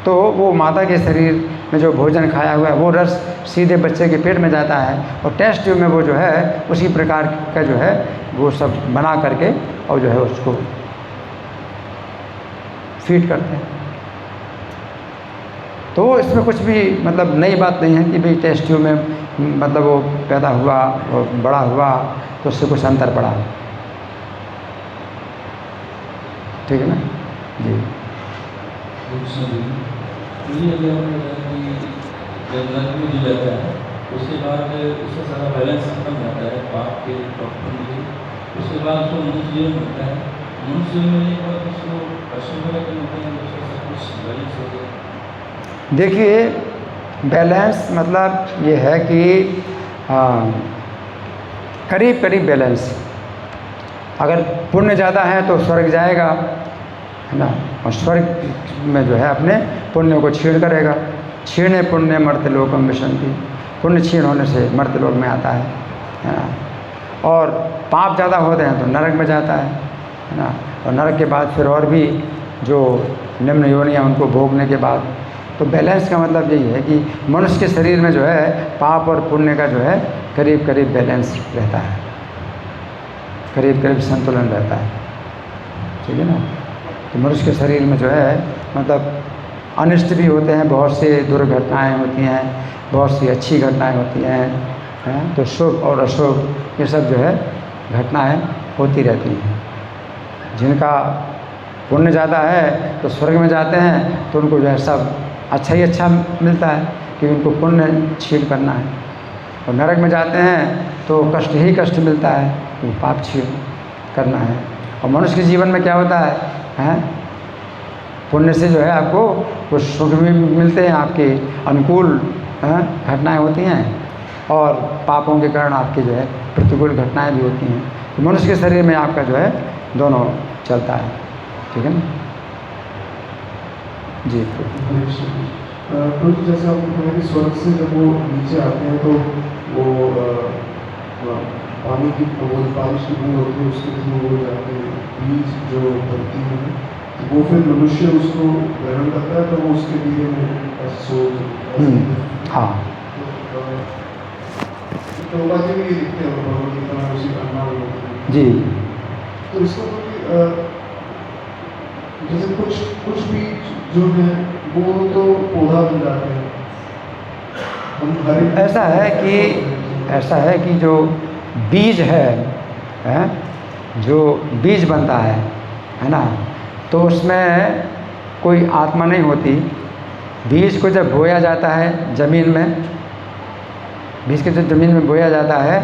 तो वो माता के शरीर में जो भोजन खाया हुआ है वो रस सीधे बच्चे के पेट में जाता है, और टेस्ट ट्यूब में वो जो है उसी प्रकार का जो है वो सब बना करके और जो है उसको फीड करते हैं। तो इसमें कुछ भी मतलब नई बात नहीं है कि भाई टेस्ट ट्यूब में मतलब वो पैदा हुआ और बड़ा हुआ तो उससे कुछ अंतर पड़ा, ठीक है ना जी। जब नरक में जो जाता है उसके बाद उसका सारा बैलेंस खत्म जाता है पाप के प्रॉपर लिए, उसके बाद उसको मनुष्य जीवन मिलता है। मनुष्य जीवन मिलने के बाद उसको पशु वगैरह के मिलते हैं, उसका सब कुछ बैलेंस हो गया। देखिए बैलेंस मतलब ये है कि करीब करीब बैलेंस, अगर पुण्य ज़्यादा है तो स्वर्ग जाएगा, है ना, और स्वर्ग में जो है अपने पुण्य को छीण करेगा। छीणे पुण्य मर्त्य लोकम विशंति, पुण्य छीण होने से मर्त्य लोक में आता है ना। और पाप ज़्यादा होते हैं तो नरक में जाता है ना, और नरक के बाद फिर और भी जो निम्न योनियाँ उनको भोगने के बाद। तो बैलेंस का मतलब यही है कि मनुष्य के शरीर में जो है पाप और पुण्य का जो है करीब करीब बैलेंस रहता है, करीब करीब संतुलन रहता है, ठीक है ना। तो मनुष्य के शरीर में जो है मतलब अनिष्ट भी होते हैं, बहुत से दुर्घटनाएं होती हैं, बहुत सी अच्छी घटनाएं होती हैं, तो शुभ और अशुभ ये सब जो है घटनाएं होती रहती हैं। जिनका पुण्य ज़्यादा है तो स्वर्ग में जाते हैं तो उनको जो है सब अच्छा ही अच्छा मिलता है कि उनको पुण्य छीण करना है, और नरक में जाते हैं तो कष्ट ही कष्ट मिलता है कि पाप छीण करना है। और मनुष्य के जीवन में क्या होता है पुण्य से जो है आपको कुछ सुख भी मिलते हैं, आपके अनुकूल घटनाएं होती हैं, और पापों के कारण आपकी जो है प्रतिकूल घटनाएं भी होती हैं। तो मनुष्य के शरीर में आपका जो है दोनों चलता है, ठीक है ना जी। तो जैसे आपको कहा कि स्वर्ग से जब वो नीचे आते हैं तो वो पानी की बारिश की बूंद होती है, उसके थ्रू वो जाके बीज जो धरती में वो फिर मनुष्य उसको ग्रहण करता है तो वो उसके लिए हाँ तो बातें भी लिखते हैं उसी का जी। तो इसको जैसे कुछ भी जो है वो तो पौधा बन जाते हैं, हम हर ऐसा है कि जो बीज है जो बीज बनता है ना, तो उसमें कोई आत्मा नहीं होती। बीज को जब बोया जाता है ज़मीन में, बीज को जब ज़मीन में बोया जाता है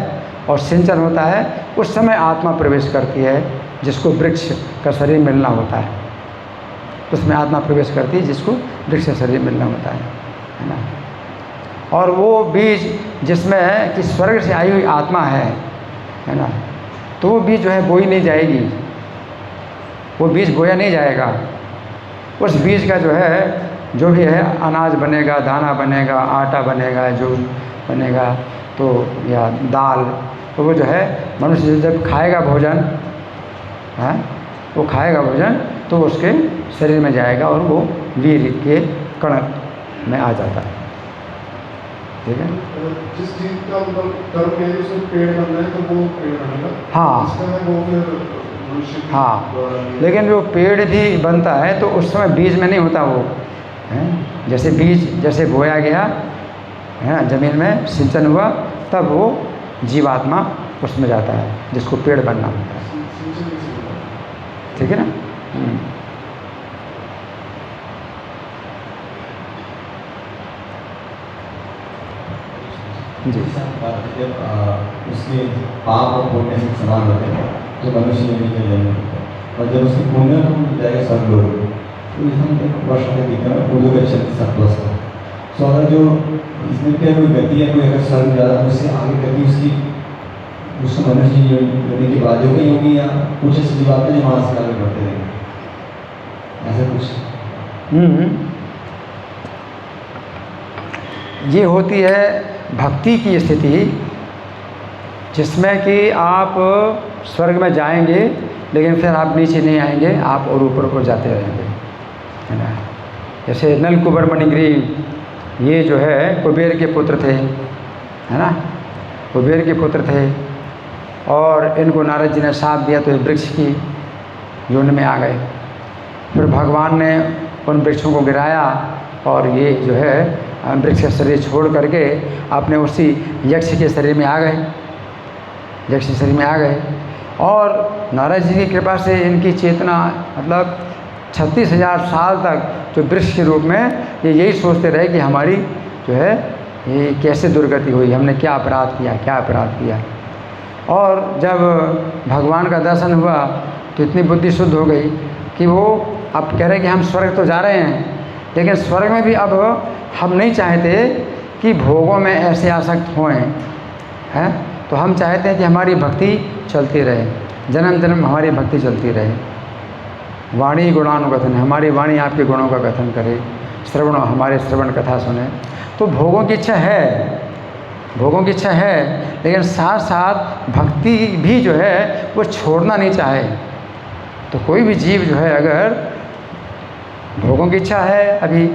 और सिंचन होता है, उस समय आत्मा प्रवेश करती है, जिसको वृक्ष का शरीर मिलना होता है। उसमें आत्मा प्रवेश करती है जिसको वृक्ष का शरीर मिलना होता है ना। और वो बीज जिसमें कि स्वर्ग से आई हुई आत्मा है ना, तो वो बीज जो है बोई नहीं जाएगी, वो बीज बोया नहीं जाएगा। उस बीज का जो है जो भी है अनाज बनेगा, दाना बनेगा, आटा बनेगा, जो बनेगा तो या दाल, तो वो जो है मनुष्य जब खाएगा भोजन, हाँ, वो खाएगा भोजन तो उसके शरीर में जाएगा और वो वीर के कण में आ जाता है। ठीक है। जिस चीज का मतलब कर्म है उसमें पेड़ बनना है तो वो पेड़ बनेगा। हाँ जिसका है वो फिर मनुष्य की हाँ, द्वारा लिया। लेकिन जो पेड़ भी बनता है तो उस समय बीज में नहीं होता वो है। जैसे बीज जैसे बोया गया है ज़मीन में, सिंचन हुआ, तब वो जीवात्मा उसमें जाता है जिसको पेड़ बनना होता है। सिंचन किसी को है। ठीक है ना। जी जब उसके पाप और पुण्य से समान होते हैं तो मनुष्य ने भी जन्म लेता है, और जब उसके पुण्य को जाएगा स्वर्गलोक, तो हम वर्ष में दिखा पूर्व का 36 का। सो अगर जो इसमें क्या कोई गति है, कोई अगर स्वर्ग ज़्यादा तो उससे आगे गति उसको मनुष्य होने के बाद हो गई होगी, या कुछ ऐसी जीवात्मा जो वहाँ से आगे बढ़ते रहेंगे, ऐसा कुछ। ये होती है भक्ति की स्थिति, जिसमें कि आप स्वर्ग में जाएंगे लेकिन फिर आप नीचे नहीं आएंगे, आप और ऊपर को जाते रहेंगे, है ना। जैसे नलकुबर मणिग्रीव, ये जो है कुबेर के पुत्र थे, है ना, कुबेर के पुत्र थे, और इनको नारद जी ने शाप दिया तो ये वृक्ष की योनि में आ गए। फिर भगवान ने उन वृक्षों को गिराया और ये जो है वृक्ष का शरीर छोड़ करके अपने उसी यक्ष के शरीर में आ गए, यक्ष के शरीर में आ गए। और नारद जी की कृपा से इनकी चेतना मतलब 36,000 साल तक जो वृक्ष के रूप में ये यही सोचते रहे कि हमारी जो है ये कैसे दुर्गति हुई, हमने क्या अपराध किया, क्या अपराध किया। और जब भगवान का दर्शन हुआ तो इतनी बुद्धि शुद्ध हो गई कि वो अब कह रहे कि हम स्वर्ग तो जा रहे हैं, लेकिन स्वर्ग में भी अब हम नहीं चाहते कि भोगों में ऐसे आसक्त होएं, हैं, तो हम चाहते हैं कि हमारी भक्ति चलती रहे, जन्म जन्म हमारी भक्ति चलती रहे। वाणी गुणानुकथन, हमारी वाणी आपके गुणों का कथन करे, श्रवण हमारे श्रवण कथा सुने। तो भोगों की इच्छा है, भोगों की इच्छा है, लेकिन साथ साथ भक्ति भी जो है वो छोड़ना नहीं चाहे। तो कोई भी जीव जो है अगर भोगों की इच्छा है, अभी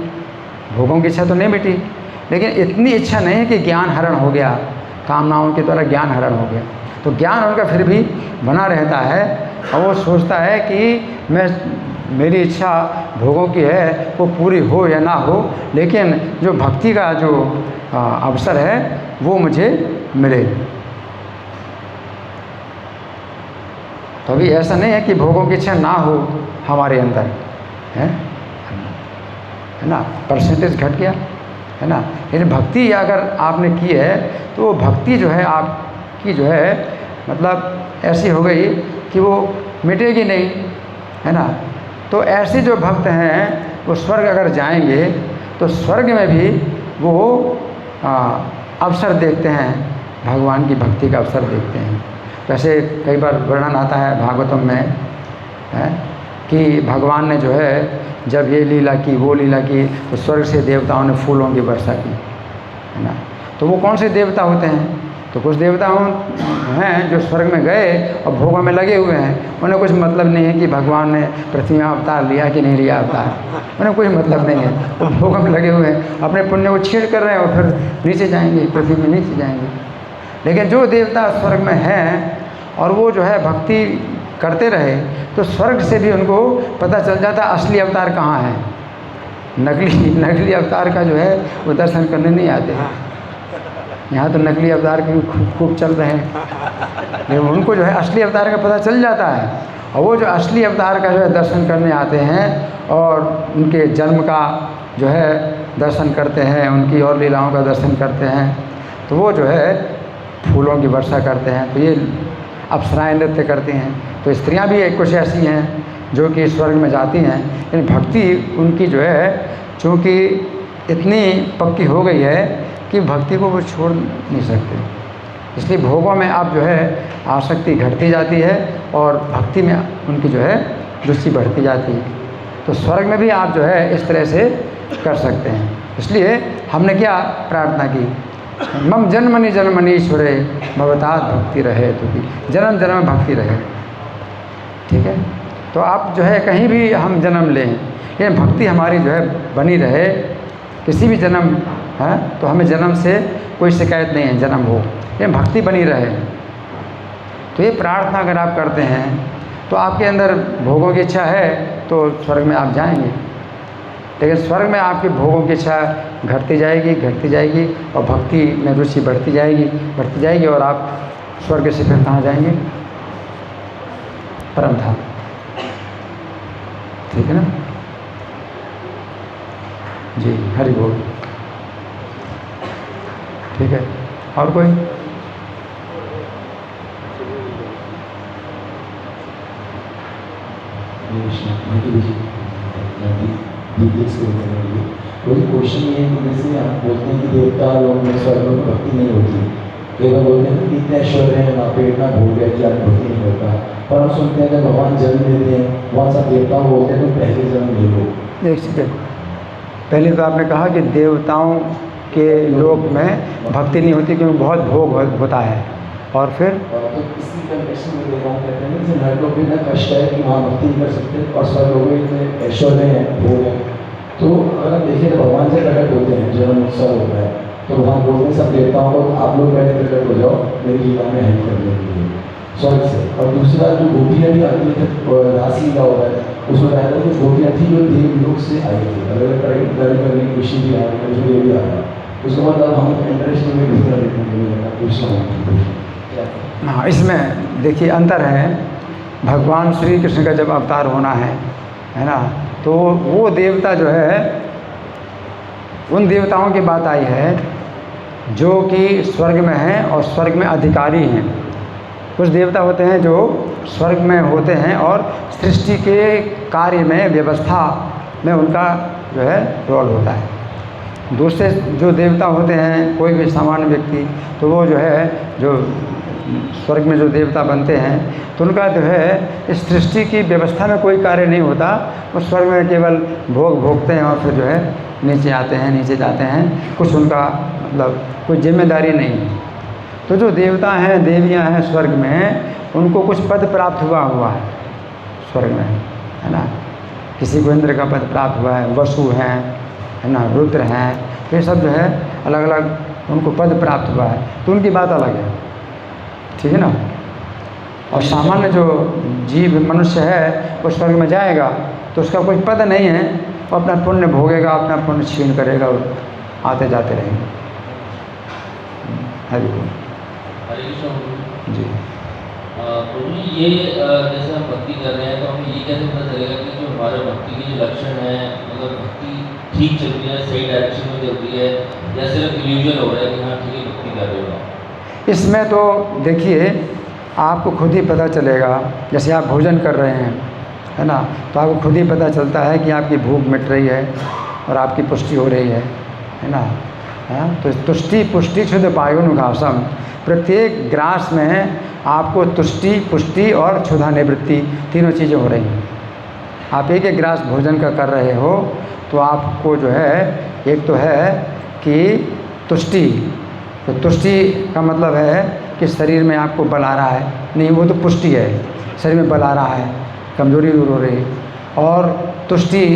भोगों की इच्छा तो नहीं मिटी, लेकिन इतनी इच्छा नहीं है कि ज्ञान हरण हो गया, कामनाओं के द्वारा ज्ञान हरण हो गया, तो ज्ञान उनका फिर भी बना रहता है। और वो सोचता है कि मेरी इच्छा भोगों की है, वो पूरी हो या ना हो, लेकिन जो भक्ति का जो अवसर है वो मुझे मिले। तो अभी ऐसा नहीं है कि भोगों की इच्छा ना हो हमारे अंदर, है ना, परसेंटेज घट गया, है ना। लेकिन भक्ति अगर आपने की है तो वो भक्ति जो है आपकी जो है मतलब ऐसी हो गई कि वो मिटेगी नहीं, है ना। तो ऐसे जो भक्त हैं वो स्वर्ग अगर जाएंगे तो स्वर्ग में भी वो अवसर देखते हैं, भगवान की भक्ति का अवसर देखते हैं। वैसे कई बार वर्णन आता है भागवतम में, है कि भगवान ने जो है जब ये लीला की वो लीला की तो स्वर्ग से देवताओं ने फूलों की वर्षा की, है ना। तो वो कौन से देवता होते हैं? तो कुछ देवता हैं जो स्वर्ग में गए और भोगों में लगे हुए हैं, उन्हें कुछ मतलब नहीं है कि भगवान ने पृथ्वी में अवतार लिया कि नहीं लिया अवतार, उन्हें कोई मतलब नहीं है। वो भोगों में लगे हुए हैं, अपने पुण्य को छेड़ कर रहे हैं और फिर नीचे जाएंगे, पृथ्वी में नीचे जाएंगे। लेकिन जो देवता स्वर्ग में हैं और वो जो है भक्ति करते रहे तो स्वर्ग से भी उनको पता चल जाता असली अवतार कहाँ है। नकली अवतार का जो है वो दर्शन करने नहीं आते हैं। यहाँ तो नकली अवतार के खूब चल रहे हैं, लेकिन उनको जो है असली अवतार का पता चल जाता है। और वो जो असली अवतार का जो है दर्शन करने आते हैं और उनके जन्म का जो है दर्शन करते हैं, उनकी और लीलाओं का दर्शन करते हैं, तो वो जो है फूलों की वर्षा करते हैं। तो ये अप्सराएं नृत्य करती हैं। तो स्त्रियां भी कुछ ऐसी हैं जो कि स्वर्ग में जाती हैं, लेकिन भक्ति उनकी जो है चूँकि इतनी पक्की हो गई है कि भक्ति को वो छोड़ नहीं सकते। इसलिए भोगों में अब जो है आसक्ति घटती जाती है और भक्ति में उनकी जो है रुचि बढ़ती जाती है। तो स्वर्ग में भी आप जो है इस तरह से कर सकते हैं। इसलिए हमने क्या प्रार्थना की, मम जन्मनि जन्मनि ईश्वरे भवतात भक्ति रहे, तो कि जन्म जन्म भक्ति रहे। ठीक है, तो आप जो है कहीं भी हम जन्म लें, ये भक्ति हमारी जो है बनी रहे, किसी भी जन्म है तो हमें जन्म से कोई शिकायत नहीं है, जन्म हो, ये भक्ति बनी रहे। तो ये प्रार्थना अगर आप करते हैं तो आपके अंदर भोगों की इच्छा है तो स्वर्ग में आप जाएंगे, लेकिन स्वर्ग में आपकी भोगों की इच्छा घटती जाएगी और भक्ति में रुचि बढ़ती जाएगी और आप स्वर्ग से फिर कहाँ जाएंगे, परम धाम। ठीक है ना जी, हरि बोल। ठीक है, और कोई? कोई क्वेश्चन ये है कि जैसे आप बोलते हैं कि देवता लोग में स्वर्ग में भक्ति नहीं होती, कई बार बोलते हैं कि इतने ऐश्वर्य है वहाँ पे, इतना भोग है कि आप भक्ति नहीं होता, पर हम सुनते हैं जब भगवान जन्म देते हैं वहाँ सब देवता बोलते हैं तो पहले जन्म ले लो। एक सेकेंड, पहले तो आपने कहा कि देवताओं के लोक में भक्ति नहीं होती क्योंकि बहुत भोग होता है, और फिर तो इसी कंटेक्स्ट में देख रहा हूँ, कहते हैं कि नर लोग भी इतना कष्ट है कि वहाँ भक्ति नहीं कर सकते और स्वर्ग लोग भी इतने ऐश्वर्य हैं, भोग है। तो अगर आप देखिए भगवान से प्रकट होते हैं, जन्म उत्सव होता है, तो वहाँ बोलते हैं सब देवताओं को आप लोग पहले प्रकट हो जाओ मेरी लीला में हेल्प करने के लिए स्वर्ग से। और दूसरा जो गोपियाँ भी आती है, रास लीला होता है, उसमें कहता है कि गोपियाँ थी जो देवलोक से आई थी, अलग अलग करने की खुशी भी आ रही है, उसमें ये भी आ रहा है। उसके बाद अब हम इंटरेस्ट में भी पूछना। हाँ, इसमें देखिए अंतर है, भगवान श्री कृष्ण का जब अवतार होना है ना, तो वो देवता जो है, उन देवताओं की बात आई है जो कि स्वर्ग में हैं और स्वर्ग में अधिकारी हैं। कुछ देवता होते हैं जो स्वर्ग में होते हैं और सृष्टि के कार्य में, व्यवस्था में उनका जो है रोल होता है। दूसरे जो देवता होते हैं, कोई भी सामान्य व्यक्ति, तो वो जो है जो स्वर्ग में जो देवता बनते हैं तो उनका जो है इस सृष्टि की व्यवस्था में कोई कार्य नहीं होता, वो स्वर्ग में केवल भोग भोगते हैं और फिर जो है नीचे आते हैं, नीचे जाते हैं, कुछ उनका मतलब कोई जिम्मेदारी नहीं है। तो जो देवता हैं, देवियां हैं स्वर्ग में, उनको कुछ पद प्राप्त हुआ है स्वर्ग में, है ना। किसी को इंद्र का पद प्राप्त हुआ है, वसु हैं, है ना, रुद्र हैं, ये सब जो है अलग अलग उनको पद प्राप्त हुआ है, तो उनकी बात अलग है। ठीक है ना। और सामान्य जो जीव मनुष्य है वो स्वर्ग में जाएगा तो उसका कोई पद नहीं है, वो अपना पुण्य भोगेगा, अपना पुण्य क्षीण करेगा और आते जाते रहेंगे। हरि बोल। हरे कृष्ण जी। प्रभु जी, ये जैसे हम भक्ति कर रहे हैं तो हमें ये कैसे पता चलेगा कि जो हमारे भक्ति के जो लक्षण है, मतलब भक्ति ठीक चल रही है, सही डायरेक्शन में चल रही है, या सिर्फ इल्यूजन हो रहा है कि हाँ ठीक है भक्ति कर रहे हो? इसमें तो देखिए आपको खुद ही पता चलेगा, जैसे आप भोजन कर रहे हैं, है ना, तो आपको खुद ही पता चलता है कि आपकी भूख मिट रही है और आपकी पुष्टि हो रही है ना। हाँ, तो तुष्टि पुष्टि क्षुद्ध पायोनुघासम, प्रत्येक ग्रास में आपको तुष्टि, पुष्टि और क्षुधा निवृत्ति तीनों चीज़ें हो रही हैं। आप एक एक ग्रास भोजन का कर रहे हो तो आपको जो है, एक तो है कि तुष्टि, तो तुष्टि का मतलब है कि शरीर में आपको बल आ रहा है, नहीं वो तो पुष्टि है, शरीर में बल आ रहा है, कमजोरी दूर हो रही है। और तुष्टि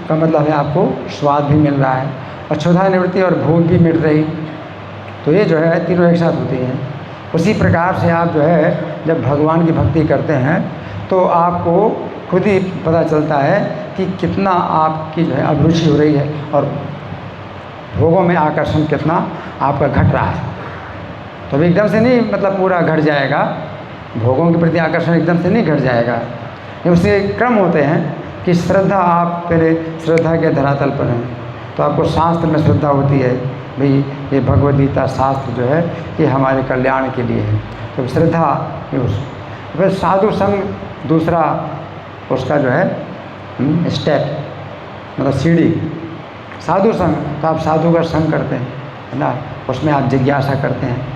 का मतलब है आपको स्वाद भी मिल रहा है, और क्षुधा निवृत्ति और भूख भी मिट रही। तो ये जो है तीनों एक साथ होती हैं। उसी प्रकार से आप जो है जब भगवान की भक्ति करते हैं तो आपको खुद ही पता चलता है कि कितना आपकी जो है अभिरुचि हो रही है और भोगों में आकर्षण कितना आपका घट रहा है। तो अभी एकदम से नहीं मतलब पूरा घट जाएगा, भोगों के प्रति आकर्षण एकदम से नहीं घट जाएगा। ये उसके क्रम होते हैं कि श्रद्धा, आप पहले श्रद्धा के धरातल पर हैं तो आपको शास्त्र में श्रद्धा होती है, भाई ये भगवद गीता शास्त्र जो है ये हमारे कल्याण के लिए है, तो श्रद्धा ये फिर साधु संग दूसरा उसका जो है स्टेप, मतलब सीढ़ी साधु संग, तो आप साधु का संग करते हैं, है ना, उसमें आप जिज्ञासा करते हैं,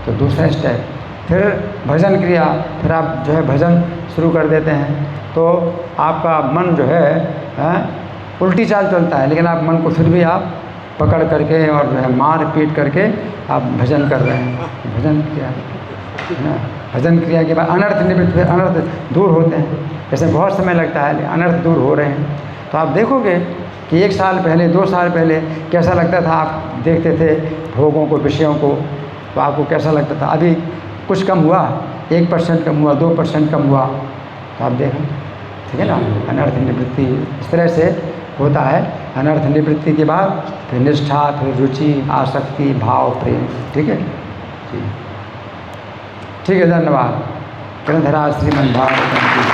तो दूसरा स्टेप फिर भजन क्रिया, फिर आप जो है भजन शुरू कर देते हैं तो आपका मन जो है उल्टी चाल चलता है, लेकिन आप मन को फिर भी आप पकड़ करके और जो है मार पीट करके आप भजन कर रहे हैं। भजन क्रिया है ना। भजन क्रिया के बाद अनर्थ निवृत्त, फिर अनर्थ दूर होते हैं। जैसे बहुत समय लगता है, अनर्थ दूर हो रहे हैं। तो आप देखोगे कि 1 साल पहले 2 साल पहले कैसा लगता था, आप देखते थे भोगों को, विषयों को, तो आपको कैसा लगता था। अभी कुछ कम हुआ, 1% कम हुआ, 2% कम हुआ, तो आप देखें, ठीक है ना। अनर्थ निवृत्ति इस तरह से होता है। अनर्थ निवृत्ति के बाद फिर निष्ठा, फिर रुचि, आसक्ति, भाव, प्रेम, ठीक है। ठीक है, धन्यवाद। ग्रंथराज श्रीमद् भागवतम की